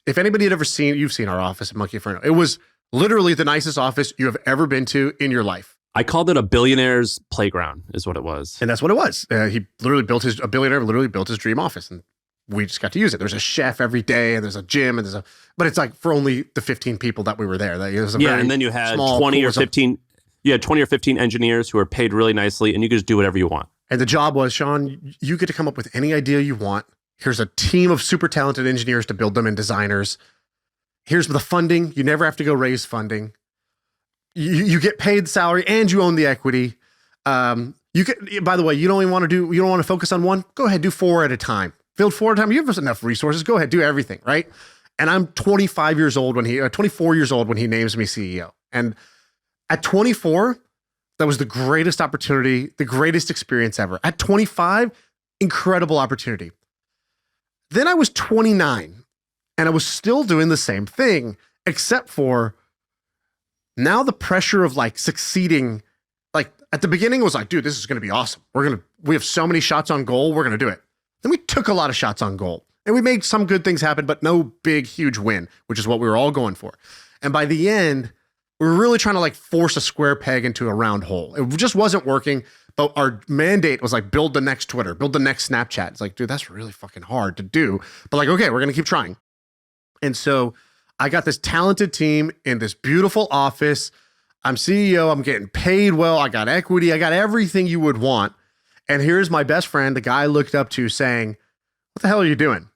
If anybody had ever seen, you've seen our office at Monkey Inferno. It was literally the nicest office you have ever been to in your life. I called it a billionaire's playground is what it was. And that's what it was. He literally a billionaire literally built his dream office, and we just got to use it. There's a chef every day, and there's a gym, and but it's like for only the 15 people that we were there. And then you had 20 or 15 engineers who are paid really nicely, and you could just do whatever you want. And the job was, Shaan, you get to come up with any idea you want. Here's a team of super talented engineers to build them and designers. Here's the funding. You never have to go raise funding. You get paid salary and you own the equity. You can, by the way, you don't want to focus on one. Go ahead, do 4 at a time. Build 4 at a time. You have enough resources. Go ahead, do everything, right? And I'm 24 years old when he names me CEO. And at 24, that was the greatest opportunity, the greatest experience ever. At 25, incredible opportunity. Then I was 29 and I was still doing the same thing, except for now the pressure of like succeeding. Like at the beginning it was like, dude, this is going to be awesome. We have so many shots on goal. We're going to do it. Then we took a lot of shots on goal and we made some good things happen, but no big, huge win, which is what we were all going for. And by the end, we were really trying to like force a square peg into a round hole. It just wasn't working. But our mandate was like, build the next Twitter, build the next Snapchat. It's like, dude, that's really fucking hard to do. But like, okay, we're going to keep trying. And so I got this talented team in this beautiful office. I'm CEO. I'm getting paid well. I got equity. I got everything you would want. And here's my best friend, the guy I looked up to, saying, what the hell are you doing?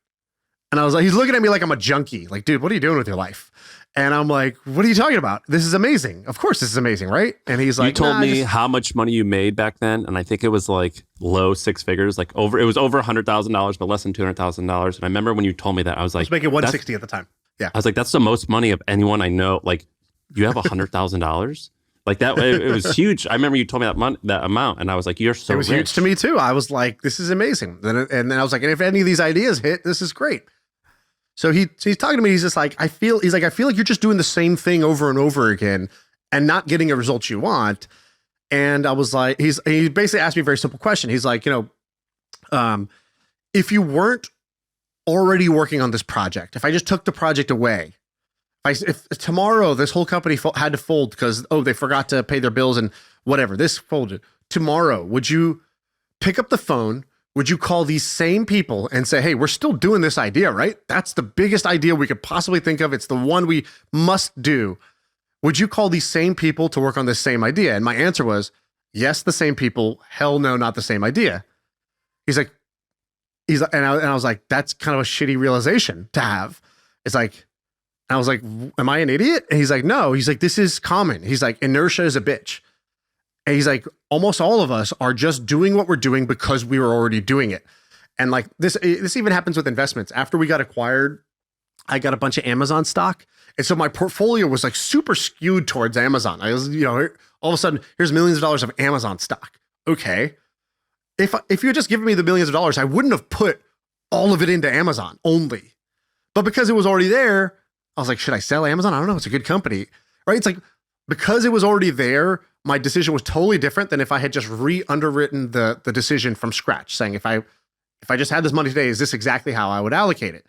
And I was like, he's looking at me like I'm a junkie. Like, dude, what are you doing with your life? And I'm like, what are you talking about? This is amazing. Of course this is amazing, right? And he's like, you told me how much money you made back then, and I think it was like low 6 figures, it was over $100,000, but less than $200,000. And I remember when you told me that, I was like, I was making 160 at the time. Yeah. I was like, that's the most money of anyone I know. Like, you have $100,000? Like that, it was huge. I remember you told me that amount, and I was like, you're so rich. It was huge to me too. I was like, this is amazing. And then I was like, and if any of these ideas hit, this is great. So he's talking to me. He's just like, I feel like you're just doing the same thing over and over again and not getting a result you want. And I was like, he basically asked me a very simple question. He's like, if you weren't already working on this project, if I just took the project away, if tomorrow this whole company had to fold because, they forgot to pay their bills and whatever, this folded tomorrow, would you pick up the phone? Would you call these same people and say, hey, we're still doing this idea, right? That's the biggest idea we could possibly think of. It's the one we must do. Would you call these same people to work on this same idea? And my answer was, yes, the same people. Hell no, not the same idea. And I was like, that's kind of a shitty realization to have. It's like, I was like, am I an idiot? And he's like, no. He's like, this is common. He's like, inertia is a bitch. And he's like, almost all of us are just doing what we're doing because we were already doing it. And like this even happens with investments. After we got acquired, I got a bunch of Amazon stock. And so my portfolio was like super skewed towards Amazon. I was, all of a sudden, here's millions of dollars of Amazon stock. Okay. If you had just given me the millions of dollars, I wouldn't have put all of it into Amazon only. But because it was already there, I was like, should I sell Amazon? I don't know. It's a good company, right? It's like, because it was already there, my decision was totally different than if I had just re-underwritten the decision from scratch, saying if I just had this money today, is this exactly how I would allocate it?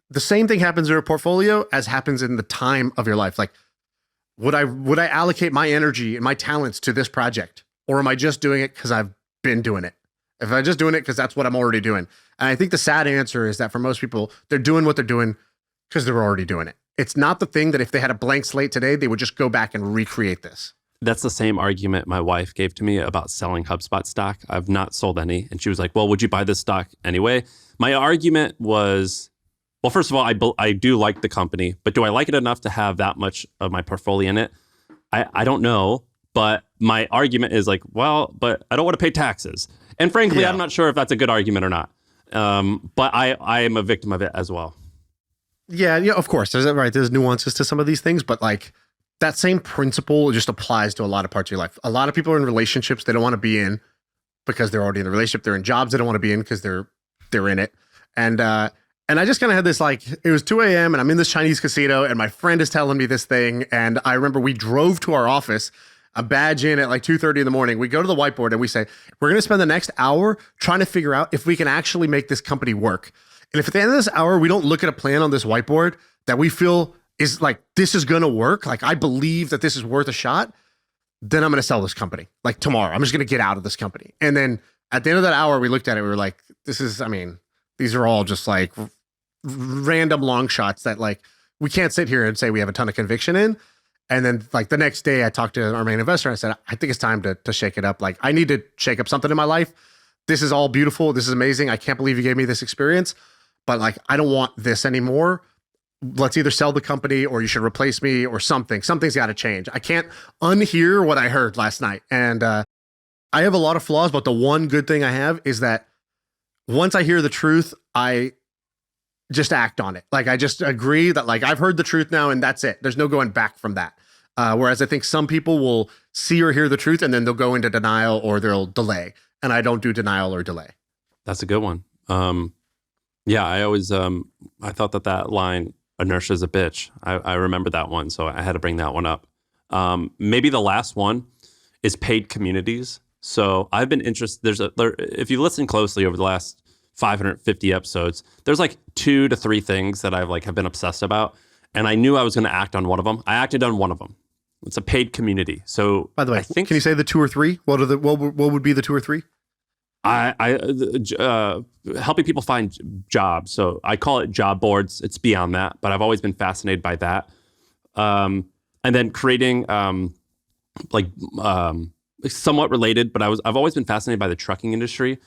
The same thing happens in a portfolio as happens in the time of your life. Like, would I allocate my energy and my talents to this project, or am I just doing it because I've been doing it? If I'm just doing it because that's what I'm already doing, and I think the sad answer is that for most people, they're doing what they're doing because they're already doing it. It's not the thing that if they had a blank slate today, they would just go back and recreate this. That's the same argument my wife gave to me about selling HubSpot stock. I've not sold any. And she was like, well, would you buy this stock anyway? My argument was, well, first of all, I do like the company, but do I like it enough to have that much of my portfolio in it? I don't know. But my argument is like, well, but I don't want to pay taxes. And frankly, yeah. I'm not sure if that's a good argument or not. But I am a victim of it as well. Yeah, of course. There's nuances to some of these things, but like that same principle just applies to a lot of parts of your life. A lot of people are in relationships they don't want to be in because they're already in the relationship. They're in jobs they don't want to be in because they're in it. And I just kind of had this, like, it was 2 a.m. and I'm in this Chinese casino and my friend is telling me this thing. And I remember we drove to our office, a badge in at like 2:30 in the morning. We go to the whiteboard and we say, we're going to spend the next hour trying to figure out if we can actually make this company work. And if at the end of this hour, we don't look at a plan on this whiteboard that we feel is like, this is going to work, like I believe that this is worth a shot, then I'm going to sell this company. Like tomorrow, I'm just going to get out of this company. And then at the end of that hour, we looked at it, we were like, these are all just like random long shots that like, we can't sit here and say we have a ton of conviction in. And then like the next day I talked to our main investor and I said, I think it's time to shake it up. Like I need to shake up something in my life. This is all beautiful. This is amazing. I can't believe you gave me this experience, but like, I don't want this anymore. Let's either sell the company or you should replace me or something. Something's got to change. I can't unhear what I heard last night. And I have a lot of flaws, but the one good thing I have is that once I hear the truth, I just act on it. Like I just agree that like I've heard the truth now and that's it. There's no going back from that. Whereas I think some people will see or hear the truth and then they'll go into denial or they'll delay. And I don't do denial or delay. That's a good one. Yeah, I always, I thought that line, inertia is a bitch. I remember that one, so I had to bring that one up. Maybe the last one is paid communities. So I've been interested, if you listen closely over the last 550 episodes, there's like 2 to 3 things that I've like have been obsessed about. And I knew I was going to act on one of them. I acted on one of them. It's a paid community. So by the way, can you say the 2 or 3? What would be the 2 or 3? Helping people find jobs. So I call it job boards. It's beyond that, but I've always been fascinated by that. And then creating somewhat related, but I've always been fascinated by the trucking industry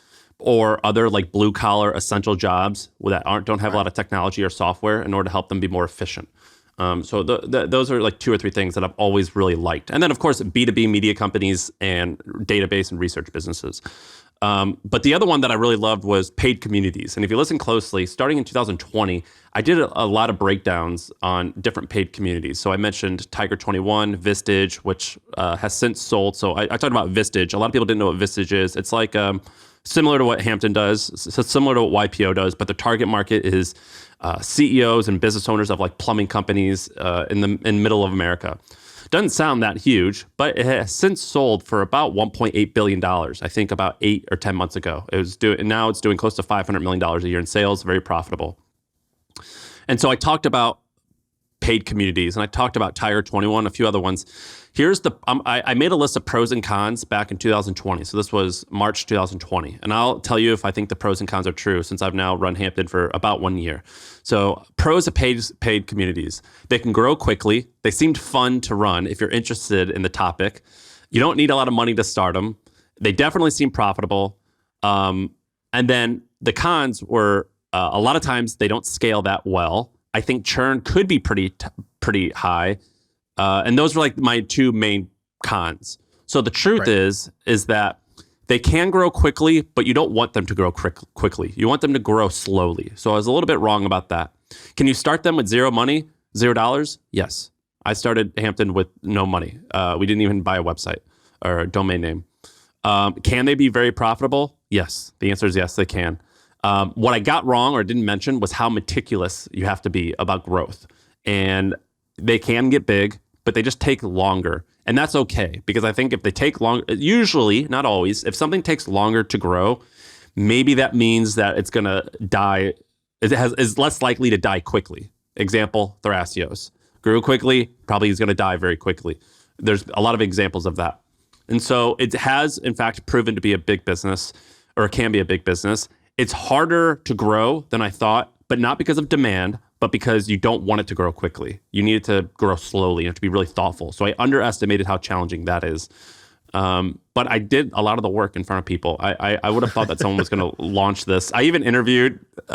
or other like blue collar essential jobs that don't have a lot of technology or software in order to help them be more efficient. So those are like 2 or 3 things that I've always really liked. And then of course, B2B media companies and database and research businesses. But the other one that I really loved was paid communities. And if you listen closely, starting in 2020, I did a lot of breakdowns on different paid communities. So I mentioned Tiger 21, Vistage, which has since sold. So I talked about Vistage. A lot of people didn't know what Vistage is. It's like similar to what Hampton does, so similar to what YPO does, but the target market is CEOs and business owners of like plumbing companies in middle of America. Doesn't sound that huge, but it has since sold for about $1.8 billion, I think about 8 or 10 months ago. Now it's doing close to $500 million a year in sales, very profitable. And so I talked about paid communities and I talked about Tiger 21, a few other ones. Here's I made a list of pros and cons back in 2020. So this was March 2020. And I'll tell you if I think the pros and cons are true since I've now run Hampton for about 1 year. So pros of paid communities. They can grow quickly. They seemed fun to run if you're interested in the topic. You don't need a lot of money to start them. They definitely seem profitable. And then the cons were a lot of times they don't scale that well. I think churn could be pretty high. And those were like my 2 main cons. So the truth is that they can grow quickly, but you don't want them to grow quickly. You want them to grow slowly. So I was a little bit wrong about that. Can you start them with zero money, $0? Yes. I started Hampton with no money. We didn't even buy a website or a domain name. Can they be very profitable? Yes. The answer is yes, they can. What I got wrong or didn't mention was how meticulous you have to be about growth. And they can get big, but they just take longer. And that's okay, because I think if they take long, usually, not always, if something takes longer to grow, maybe that means that it's going to die, is less likely to die quickly. Example, Thrasios. Grew quickly, probably is going to die very quickly. There's a lot of examples of that. And so it has, in fact, proven to be a big business, or it can be a big business. It's harder to grow than I thought, but not because of demand, but because you don't want it to grow quickly. You need it to grow slowly. You have to be really thoughtful. So I underestimated how challenging that is. But I did a lot of the work in front of people. I would have thought that someone was going to launch this. I even interviewed. The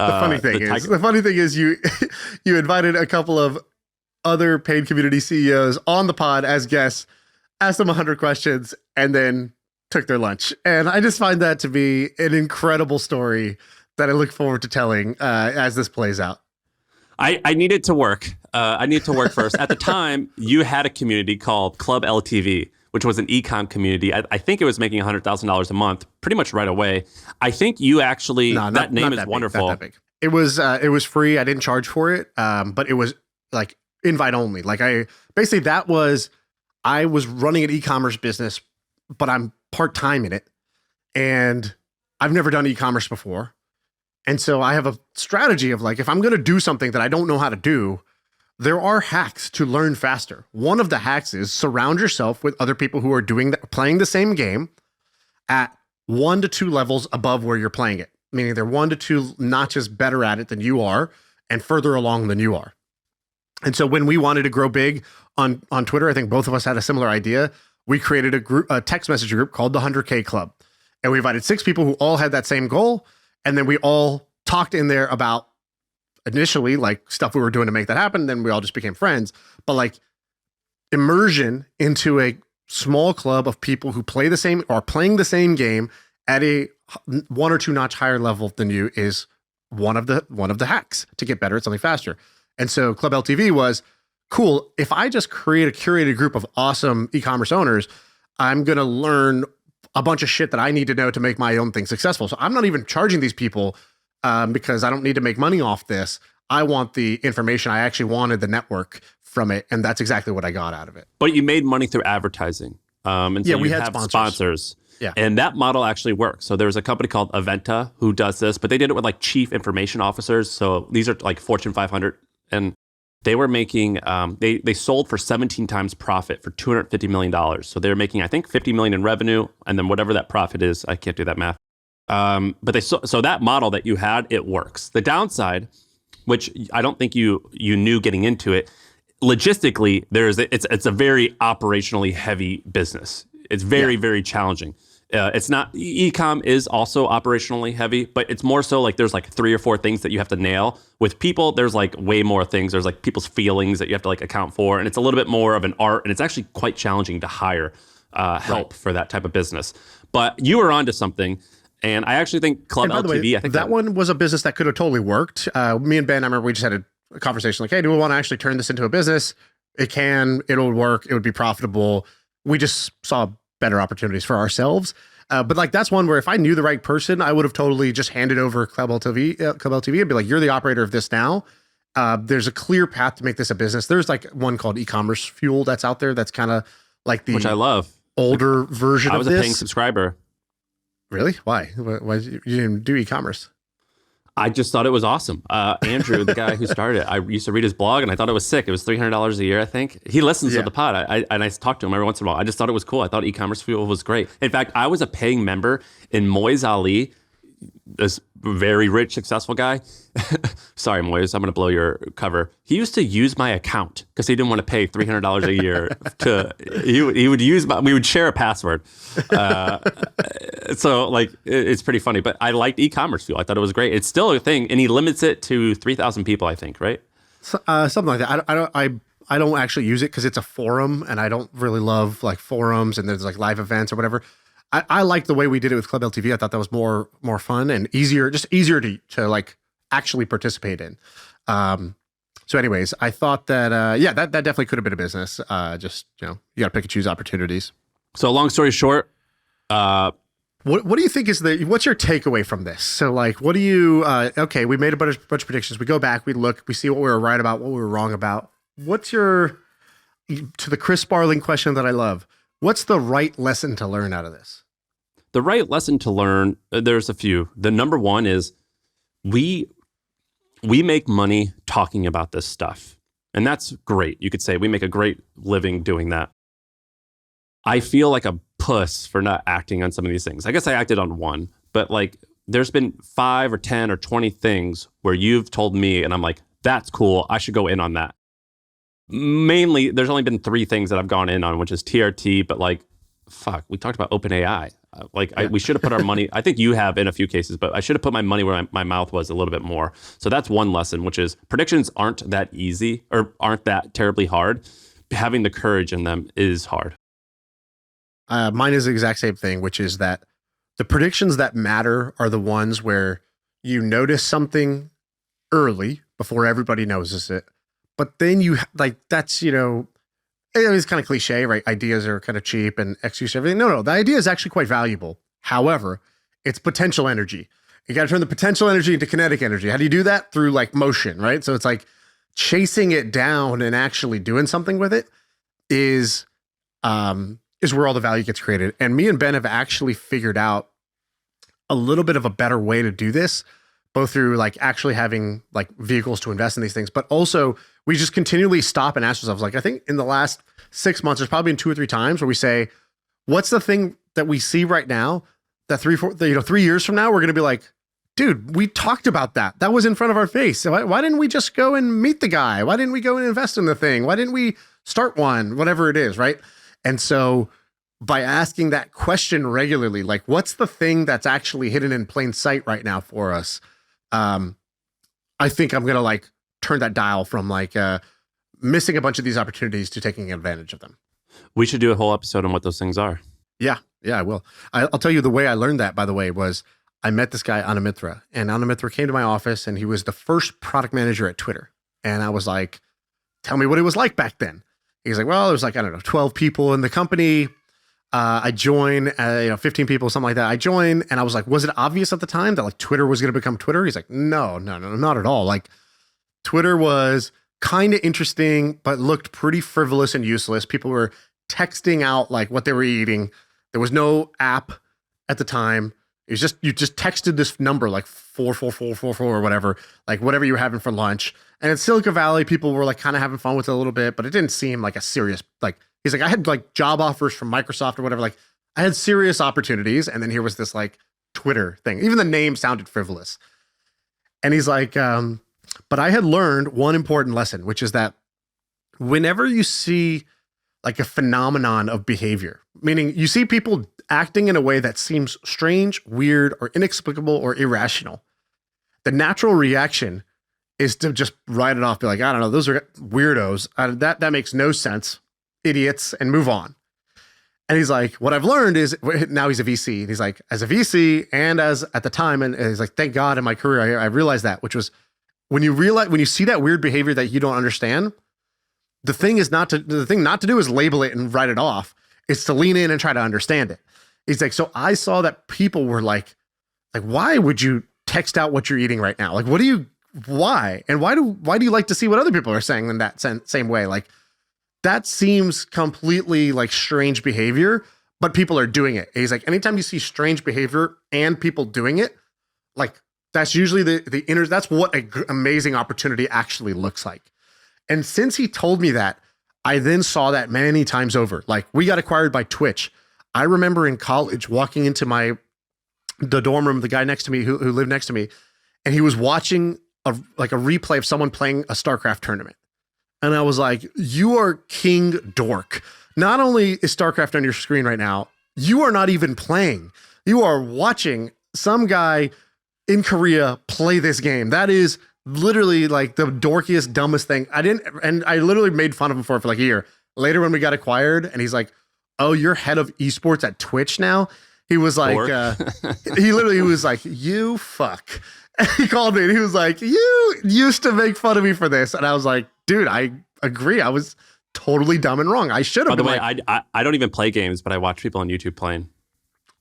funny thing is you invited a couple of other paid community CEOs on the pod as guests, asked them 100 questions, and then took their lunch. And I just find that to be an incredible story that I look forward to telling as this plays out. I needed to work. I needed to work first. At the time, you had a community called Club LTV, which was an ecom community. I think it was making $100,000 a month pretty much right away. I think you actually, that name is wonderful. Not that big. It was free. I didn't charge for it. But it was like invite only. Like I was running an e-commerce business, but I'm part-time in it. And I've never done e-commerce before. And so I have a strategy of like, if I'm going to do something that I don't know how to do, there are hacks to learn faster. One of the hacks is surround yourself with other people who are playing the same game at 1 to 2 levels above where you're playing it. Meaning they're 1 to 2 notches better at it than you are and further along than you are. And so when we wanted to grow big on Twitter, I think both of us had a similar idea. We created a text message group called the 100K Club. And we invited 6 people who all had that same goal. And then we all talked in there about initially like stuff we were doing to make that happen. Then we all just became friends. But like immersion into a small club of people who play the same or playing the same game at a 1 or 2 notch higher level than you is one of the hacks to get better at something faster. And so Club LTV was cool. If I just create a curated group of awesome e-commerce owners, I'm going to learn a bunch of shit that I need to know to make my own thing successful. So I'm not even charging these people because I don't need to make money off this. I want the information. I actually wanted the network from it. And that's exactly what I got out of it. But you made money through advertising. And so we you had have sponsors. Yeah. And that model actually works. So there's a company called Aventa who does this, but they did it with like chief information officers. So these are like Fortune 500. And they were making, they sold for 17 times profit for $250 million. So they're making, I think, 50 million in revenue. And then whatever that profit is, I can't do that math. But so that model that you had, it works. The downside, which I don't think you knew getting into it, logistically, it's a very operationally heavy business. It's very challenging. It's not, e-com is also operationally heavy, but it's more so like there's like 3 or 4 things that you have to nail. With people, there's like way more things. There's like people's feelings that you have to like account for. And it's a little bit more of an art. And it's actually quite challenging to hire help for that type of business. But you were onto something. And I actually think Club LTV, I think that one was a business that could have totally worked. Me and Ben, I remember we just had a conversation like, hey, do we want to actually turn this into a business? It'll work. It would be profitable. We just saw better opportunities for ourselves. But like, that's one where if I knew the right person, I would have totally just handed over Club LTV and be like, you're the operator of this now. There's a clear path to make this a business. There's like one called e-commerce fuel that's out there. That's kind of like which I love, older version of this. I was a paying subscriber. Really? Why? Why you didn't do e-commerce? I just thought it was awesome. Andrew, the guy who started it, I used to read his blog and I thought it was sick. It was $300 a year, I think. He listens to the pod. I talk to him every once in a while. I just thought it was cool. I thought e-commerce fuel was great. In fact, I was a paying member in Moise Ali, this very rich, successful guy. Sorry, Moise, I'm going to blow your cover. He used to use my account because he didn't want to pay $300 a year. He would use we would share a password. So like, it's pretty funny, but I liked e-commerce fuel. I thought it was great. It's still a thing. And he limits it to 3,000 people, I think, right? Something like that. I don't actually use it because it's a forum and I don't really love like forums and there's like live events or whatever. I like the way we did it with Club LTV. I thought that was more fun and easier to like actually participate in. So anyways, I thought that, that definitely could have been a business. Just, you got to pick and choose opportunities. So long story short, what do you think what's your takeaway from this? So like, what do you, okay, we made a bunch of predictions. We go back, we look, we see what we were right about, what we were wrong about. What's to the Chris Sparling question that I love, what's the right lesson to learn out of this? The right lesson to learn, there's a few. The number one is we make money talking about this stuff. And that's great. You could say we make a great living doing that. I feel like a puss for not acting on some of these things. I guess I acted on one, but like there's been 5 or 10 or 20 things where you've told me and I'm like, that's cool. I should go in on that. Mainly, there's only been 3 things that I've gone in on, which is TRT, but like, fuck, we talked about OpenAI. We should have put our money, I think you have in a few cases, but I should have put my money where my mouth was a little bit more. So that's one lesson, which is predictions aren't that easy or aren't that terribly hard. Having the courage in them is hard. Mine is the exact same thing, which is that the predictions that matter are the ones where you notice something early before everybody notices it. But then you like, that's, it's kind of cliche, right? Ideas are kind of cheap and execute everything. No, the idea is actually quite valuable. However, it's potential energy. You got to turn the potential energy into kinetic energy. How do you do that? Through like motion, right? So it's like chasing it down and actually doing something with it is where all the value gets created. And me and Ben have actually figured out a little bit of a better way to do this, both through like actually having like vehicles to invest in these things, but also we just continually stop and ask ourselves, like, I think in the last 6 months, there's probably been 2 or 3 times where we say, what's the thing that we see right now that 3 years from now, we're going to be like, dude, we talked about that. That was in front of our face. So why didn't we just go and meet the guy? Why didn't we go and invest in the thing? Why didn't we start one? Whatever it is, right? And so by asking that question regularly, like, what's the thing that's actually hidden in plain sight right now for us? I think I'm going to like turn that dial from like missing a bunch of these opportunities to taking advantage of them. We should do a whole episode on what those things are. Yeah, I will. I'll tell you the way I learned that, by the way, was I met this guy, Anamitra, and Anamitra came to my office and he was the first product manager at Twitter. And I was like, tell me what it was like back then. He's like, well, there was like, I don't know, 12 people in the company. I joined, 15 people, something like that. I joined and I was like, was it obvious at the time that like Twitter was going to become Twitter? He's like, no, not at all. Like Twitter was kind of interesting, but looked pretty frivolous and useless. People were texting out like what they were eating. There was no app at the time. It was just, you just texted this number like 44444 or whatever, like whatever you were having for lunch. And in Silicon Valley, people were like kind of having fun with it a little bit, but it didn't seem like a serious, like, he's like, I had like job offers from Microsoft or whatever. Like I had serious opportunities. And then here was this like Twitter thing. Even the name sounded frivolous. And he's like, but I had learned one important lesson, which is that whenever you see like a phenomenon of behavior, meaning you see people acting in a way that seems strange, weird, or inexplicable or irrational, the natural reaction is to just write it off, be like, I don't know, those are weirdos. That makes no sense. Idiots, and move on. And he's like, what I've learned is, now he's a VC, and he's like, as a VC and as at the time, and he's like, thank God in my career, I realized that, which was when you see that weird behavior that you don't understand, the thing not to do is label it and write it off. It's to lean in and try to understand it. He's like, so I saw that people were like, why would you text out what you're eating right now? Like, why? And why do you like to see what other people are saying in that same way? Like, that seems completely like strange behavior, but people are doing it. He's like, anytime you see strange behavior and people doing it, like that's usually that's what an amazing opportunity actually looks like. And since he told me that, I then saw that many times over. Like we got acquired by Twitch. I remember in college walking into the dorm room, the guy next to me who lived next to me, and he was watching a replay of someone playing a StarCraft tournament. And I was like, you are king dork. Not only is StarCraft on your screen right now, you are not even playing. You are watching some guy in Korea play this game. That is literally like the dorkiest, dumbest thing. I literally made fun of him for like a year. Later when we got acquired and he's like, oh, you're head of esports at Twitch now? He was like, he was like, you fuck. And he called me and he was like, you used to make fun of me for this. And I was like, dude, I agree. I was totally dumb and wrong. I should have. By the way, I don't even play games, but I watch people on YouTube playing.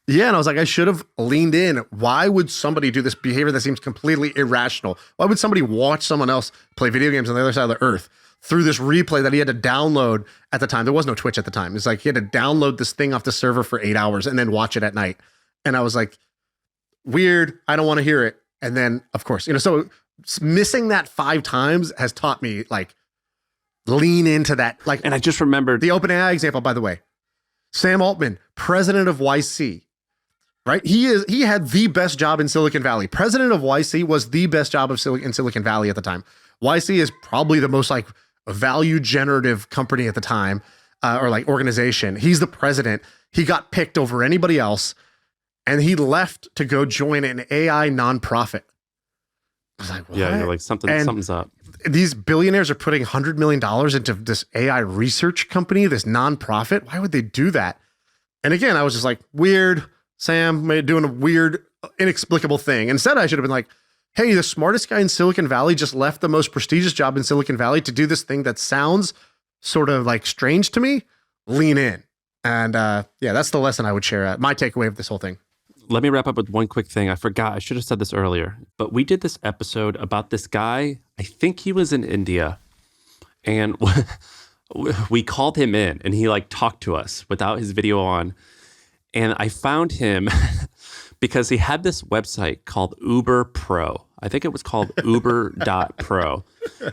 Yeah, and I was like, I should have leaned in. Why would somebody do this behavior that seems completely irrational? Why would somebody watch someone else play video games on the other side of the earth through this replay that he had to download at the time? There was no Twitch at the time. It's like he had to download this thing off the server for 8 hours and then watch it at night. And I was like, weird. I don't want to hear it. And then, of course, so missing that 5 times has taught me like lean into that. Like, and I just remembered the OpenAI example, by the way. Sam Altman, president of YC, right? He had the best job in Silicon Valley. President of YC was the best job in Silicon Valley at the time. YC is probably the most like value generative company at the time, or like organization. He's the president. He got picked over anybody else. And he left to go join an AI nonprofit. I was like, what? Yeah, you're like, something's up. These billionaires are putting $100 million into this AI research company, this nonprofit. Why would they do that? And again, I was just like, weird. Sam doing a weird, inexplicable thing. Instead, I should have been like, hey, the smartest guy in Silicon Valley just left the most prestigious job in Silicon Valley to do this thing that sounds sort of like strange to me, lean in. And yeah, that's the lesson I would share. My takeaway of this whole thing. Let me wrap up with one quick thing. I forgot. I should have said this earlier. But we did this episode about this guy. I think he was in India. And we called him in and he like talked to us without his video on. And I found him because he had this website called Uber Pro. I think it was called Uber.pro.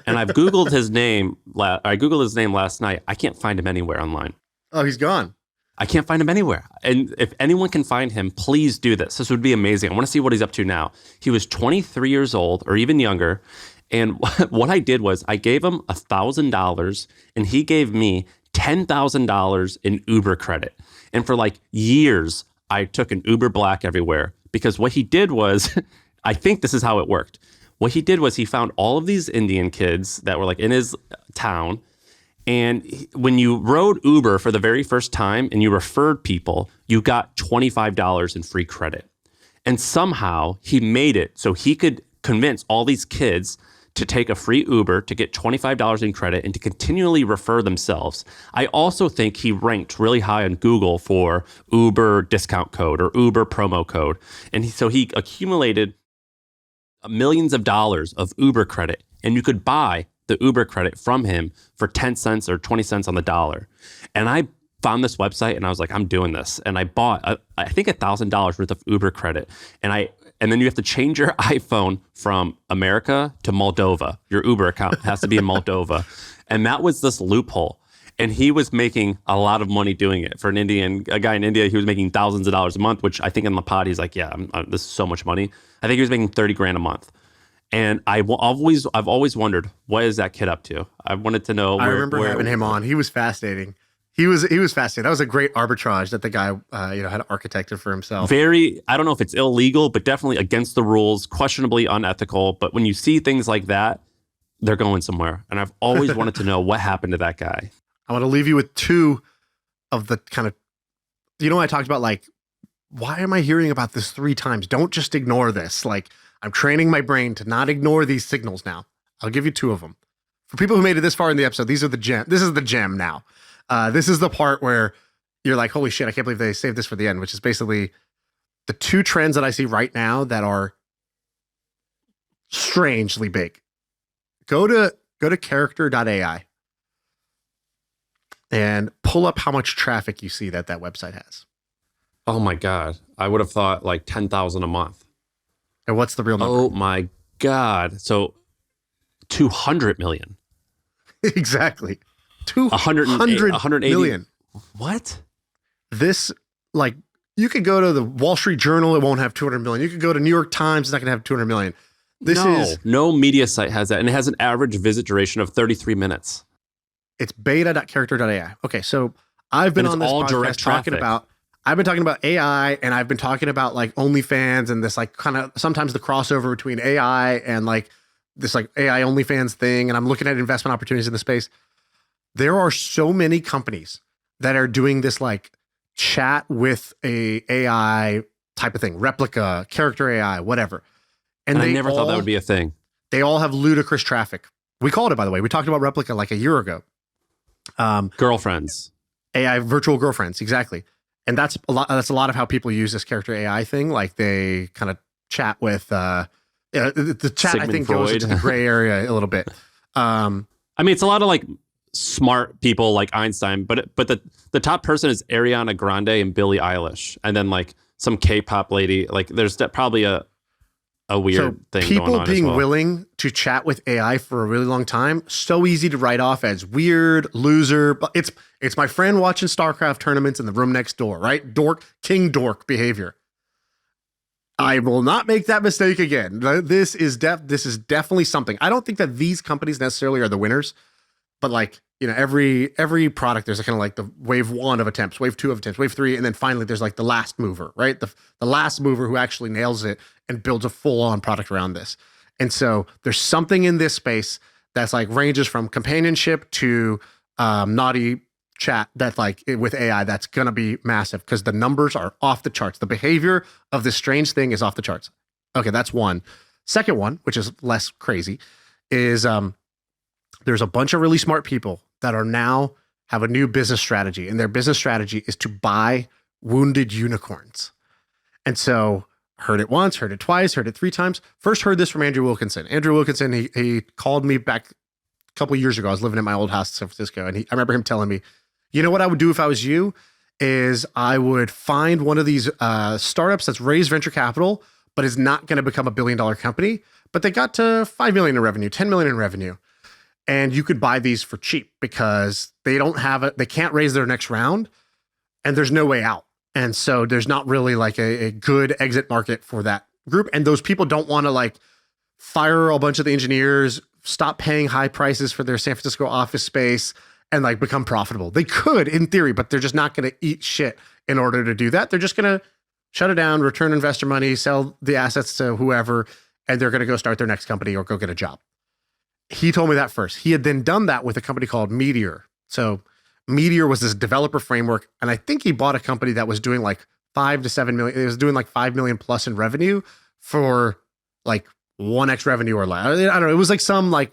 And I've Googled his name. I Googled his name last night. I can't find him anywhere online. Oh, he's gone. I can't find him anywhere. And if anyone can find him, please do this. This would be amazing. I want to see what he's up to now. He was 23 years old or even younger. And what I did was I gave him $1,000 and he gave me $10,000 in Uber credit. And for like years, I took an Uber Black everywhere because what he did was, I think this is how it worked. What he did was he found all of these Indian kids that were like in his town. And when you rode Uber for the very first time and you referred people, you got $25 in free credit. And somehow he made it so he could convince all these kids to take a free Uber, to get $25 in credit, and to continually refer themselves. I also think he ranked really high on Google for Uber discount code or Uber promo code. And so he accumulated millions of dollars of Uber credit, and you could buy the Uber credit from him for 10 cents or 20 cents on the dollar. And I found this website and I was like, I'm doing this. And I bought, I think $1,000 worth of Uber credit. And then you have to change your iPhone from America to Moldova. Your Uber account has to be in Moldova. And that was this loophole. And he was making a lot of money doing it. For a guy in India, he was making thousands of dollars a month, which I think in the pod, he's like, yeah, this is so much money. I think he was making 30 grand a month. And I've always wondered, what is that kid up to? I wanted to know. I remember having him on. He was fascinating. He was fascinating. That was a great arbitrage that the guy, had architected for himself. I don't know if it's illegal, but definitely against the rules, questionably unethical. But when you see things like that, they're going somewhere. And I've always wanted to know what happened to that guy. I want to leave you with two of the kind of, I talked about like, why am I hearing about this 3 times? Don't just ignore this. Like, I'm training my brain to not ignore these signals now. I'll give you 2 of them. For people who made it this far in the episode, these are the gem. This is the gem now. This is the part where you're like, holy shit, I can't believe they saved this for the end, which is basically the 2 trends that I see right now that are strangely big. Go to character.ai and pull up how much traffic you see that website has. Oh my God. I would have thought like 10,000 a month. And what's the real number? Oh my God. So 200 million. Exactly. 200 180 million. What? This, like, you could go to the Wall Street Journal, it won't have 200 million. You could go to New York Times, it's not going to have 200 million. No media site has that. And it has an average visit duration of 33 minutes. It's Beta.character.ai. Okay, so I've been on this all podcast direct talking about, I've been talking about AI, and I've been talking about like OnlyFans and this like kind of sometimes the crossover between AI and like this like AI OnlyFans thing. And I'm looking at investment opportunities in the space. There are so many companies that are doing this like chat with a AI type of thing, replica, character AI, whatever. And I never thought that would be a thing. They all have ludicrous traffic. We called it, by the way. We talked about replica like a year ago. Girlfriends. AI virtual girlfriends, exactly. And that's a lot of how people use this character AI thing. Like they kind of chat with the chat, Sigmund I think, Freud. goes into the gray area a little bit. I mean, it's a lot of like smart people like Einstein, but the top person is Ariana Grande and Billie Eilish, and then like some K-pop lady. Like there's probably a weird thing going on. People being as well. willing to chat with AI for a really long time, so easy to write off as weird, loser. But it's my friend watching StarCraft tournaments in the room next door, right? King dork behavior. I will not make that mistake again. This is definitely something. I don't think that these companies necessarily are the winners, but like, every product, there's a kind of like the wave 1 of attempts, wave 2 of attempts, wave 3, and then finally there's like the last mover, right? The last mover who actually nails it and builds a full-on product around this. And so there's something in this space that's like ranges from companionship to naughty chat that like with AI that's gonna be massive because the numbers are off the charts. The behavior of this strange thing is off the charts. Okay, that's one. Second one, which is less crazy, is there's a bunch of really smart people that are now have a new business strategy, and their business strategy is to buy wounded unicorns. And so heard it once, heard it twice, heard it 3 times. First heard this from Andrew Wilkinson. Andrew Wilkinson, he called me back a couple of years ago. I was living in my old house in San Francisco, and I remember him telling me, you know what I would do if I was you is I would find one of these startups that's raised venture capital, but is not going to become a $1 billion company, but they got to 5 million in revenue, 10 million in revenue. And you could buy these for cheap because they can't raise their next round, and there's no way out. And so there's not really like a good exit market for that group. And those people don't want to like fire a bunch of the engineers, stop paying high prices for their San Francisco office space, and like become profitable. They could in theory, but they're just not going to eat shit in order to do that. They're just going to shut it down, return investor money, sell the assets to whoever, and they're going to go start their next company or go get a job. He told me that first. He had then done that with a company called Meteor. So Meteor was this developer framework, and I think he bought a company that was doing like 5 to 7 million. It was doing like 5 million plus in revenue for like 1x revenue or less. I don't know. It was like some like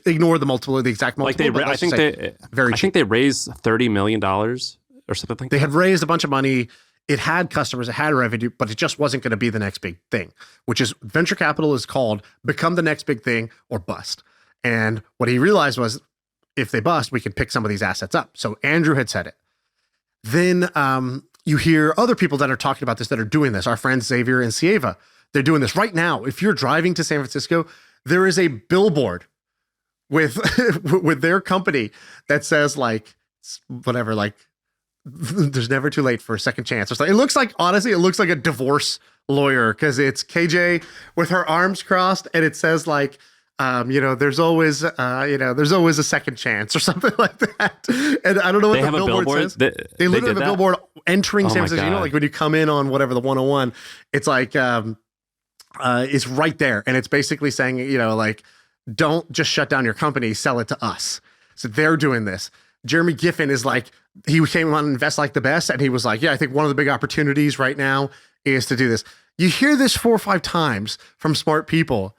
ignore the multiple, the exact multiple. Like I think they raised $30 million or something like that. They had raised a bunch of money. It had customers, it had revenue, but it just wasn't going to be the next big thing, which is venture capital is called become the next big thing or bust. And what he realized was if they bust, we can pick some of these assets up. So Andrew had said it. Then you hear other people that are talking about this that are doing this. Our friends Xavier and Sieva, they're doing this right now. If you're driving to San Francisco, there is a billboard with with their company that says like whatever, like there's never too late for a second chance or something. It looks like, honestly, it looks like a divorce lawyer because it's KJ with her arms crossed and it says like, there's always a second chance or something like that. And I don't know what they the billboard says. They literally have a billboard entering San Francisco. You know, like when you come in on whatever the 101, it's like, it's right there. And it's basically saying, like, don't just shut down your company, sell it to us. So they're doing this. Jeremy Giffen is like, he came on Invest Like the Best, and he was like, yeah, I think one of the big opportunities right now is to do this. You hear this 4 or 5 times from smart people.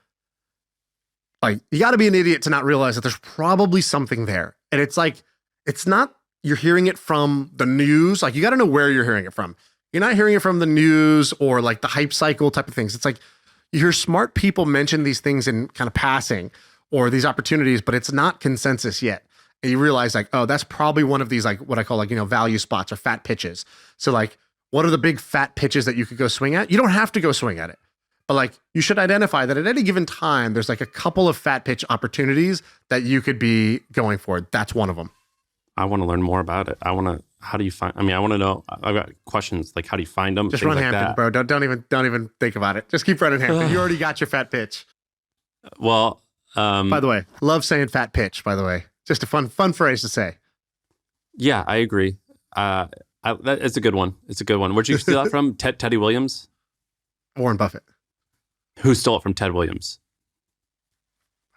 Like, you got to be an idiot to not realize that there's probably something there. And it's like, it's not, you're hearing it from the news. Like, you got to know where you're hearing it from. You're not hearing it from the news or like the hype cycle type of things. It's like, you hear smart people mention these things in kind of passing or these opportunities, but it's not consensus yet. And you realize like, oh, that's probably one of these, like what I call like, value spots or fat pitches. So like, what are the big fat pitches that you could go swing at? You don't have to go swing at it, but like you should identify that at any given time, there's like a couple of fat pitch opportunities that you could be going for. That's one of them. I want to learn more about it. How do you find, I want to know, I've got questions like, how do you find them? Just run like Hampton, bro. Don't even think about it. Just keep running Hampton. You already got your fat pitch. Well, by the way, love saying fat pitch, by the way. Just a fun phrase to say. Yeah, I agree. It's a good one. It's a good one. Where'd you steal that from? Teddy Williams? Warren Buffett. Who stole it from Ted Williams?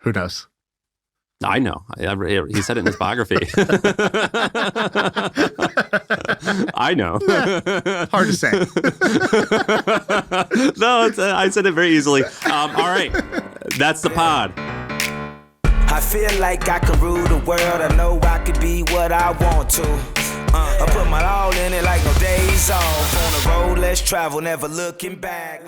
Who knows? I know. He said it in his biography. I know. Hard to say. No, I said it very easily. All right. That's the pod. I feel like I can rule the world. I know I could be what I want to. I put my all in it like no days off. On the road, let's travel, never looking back.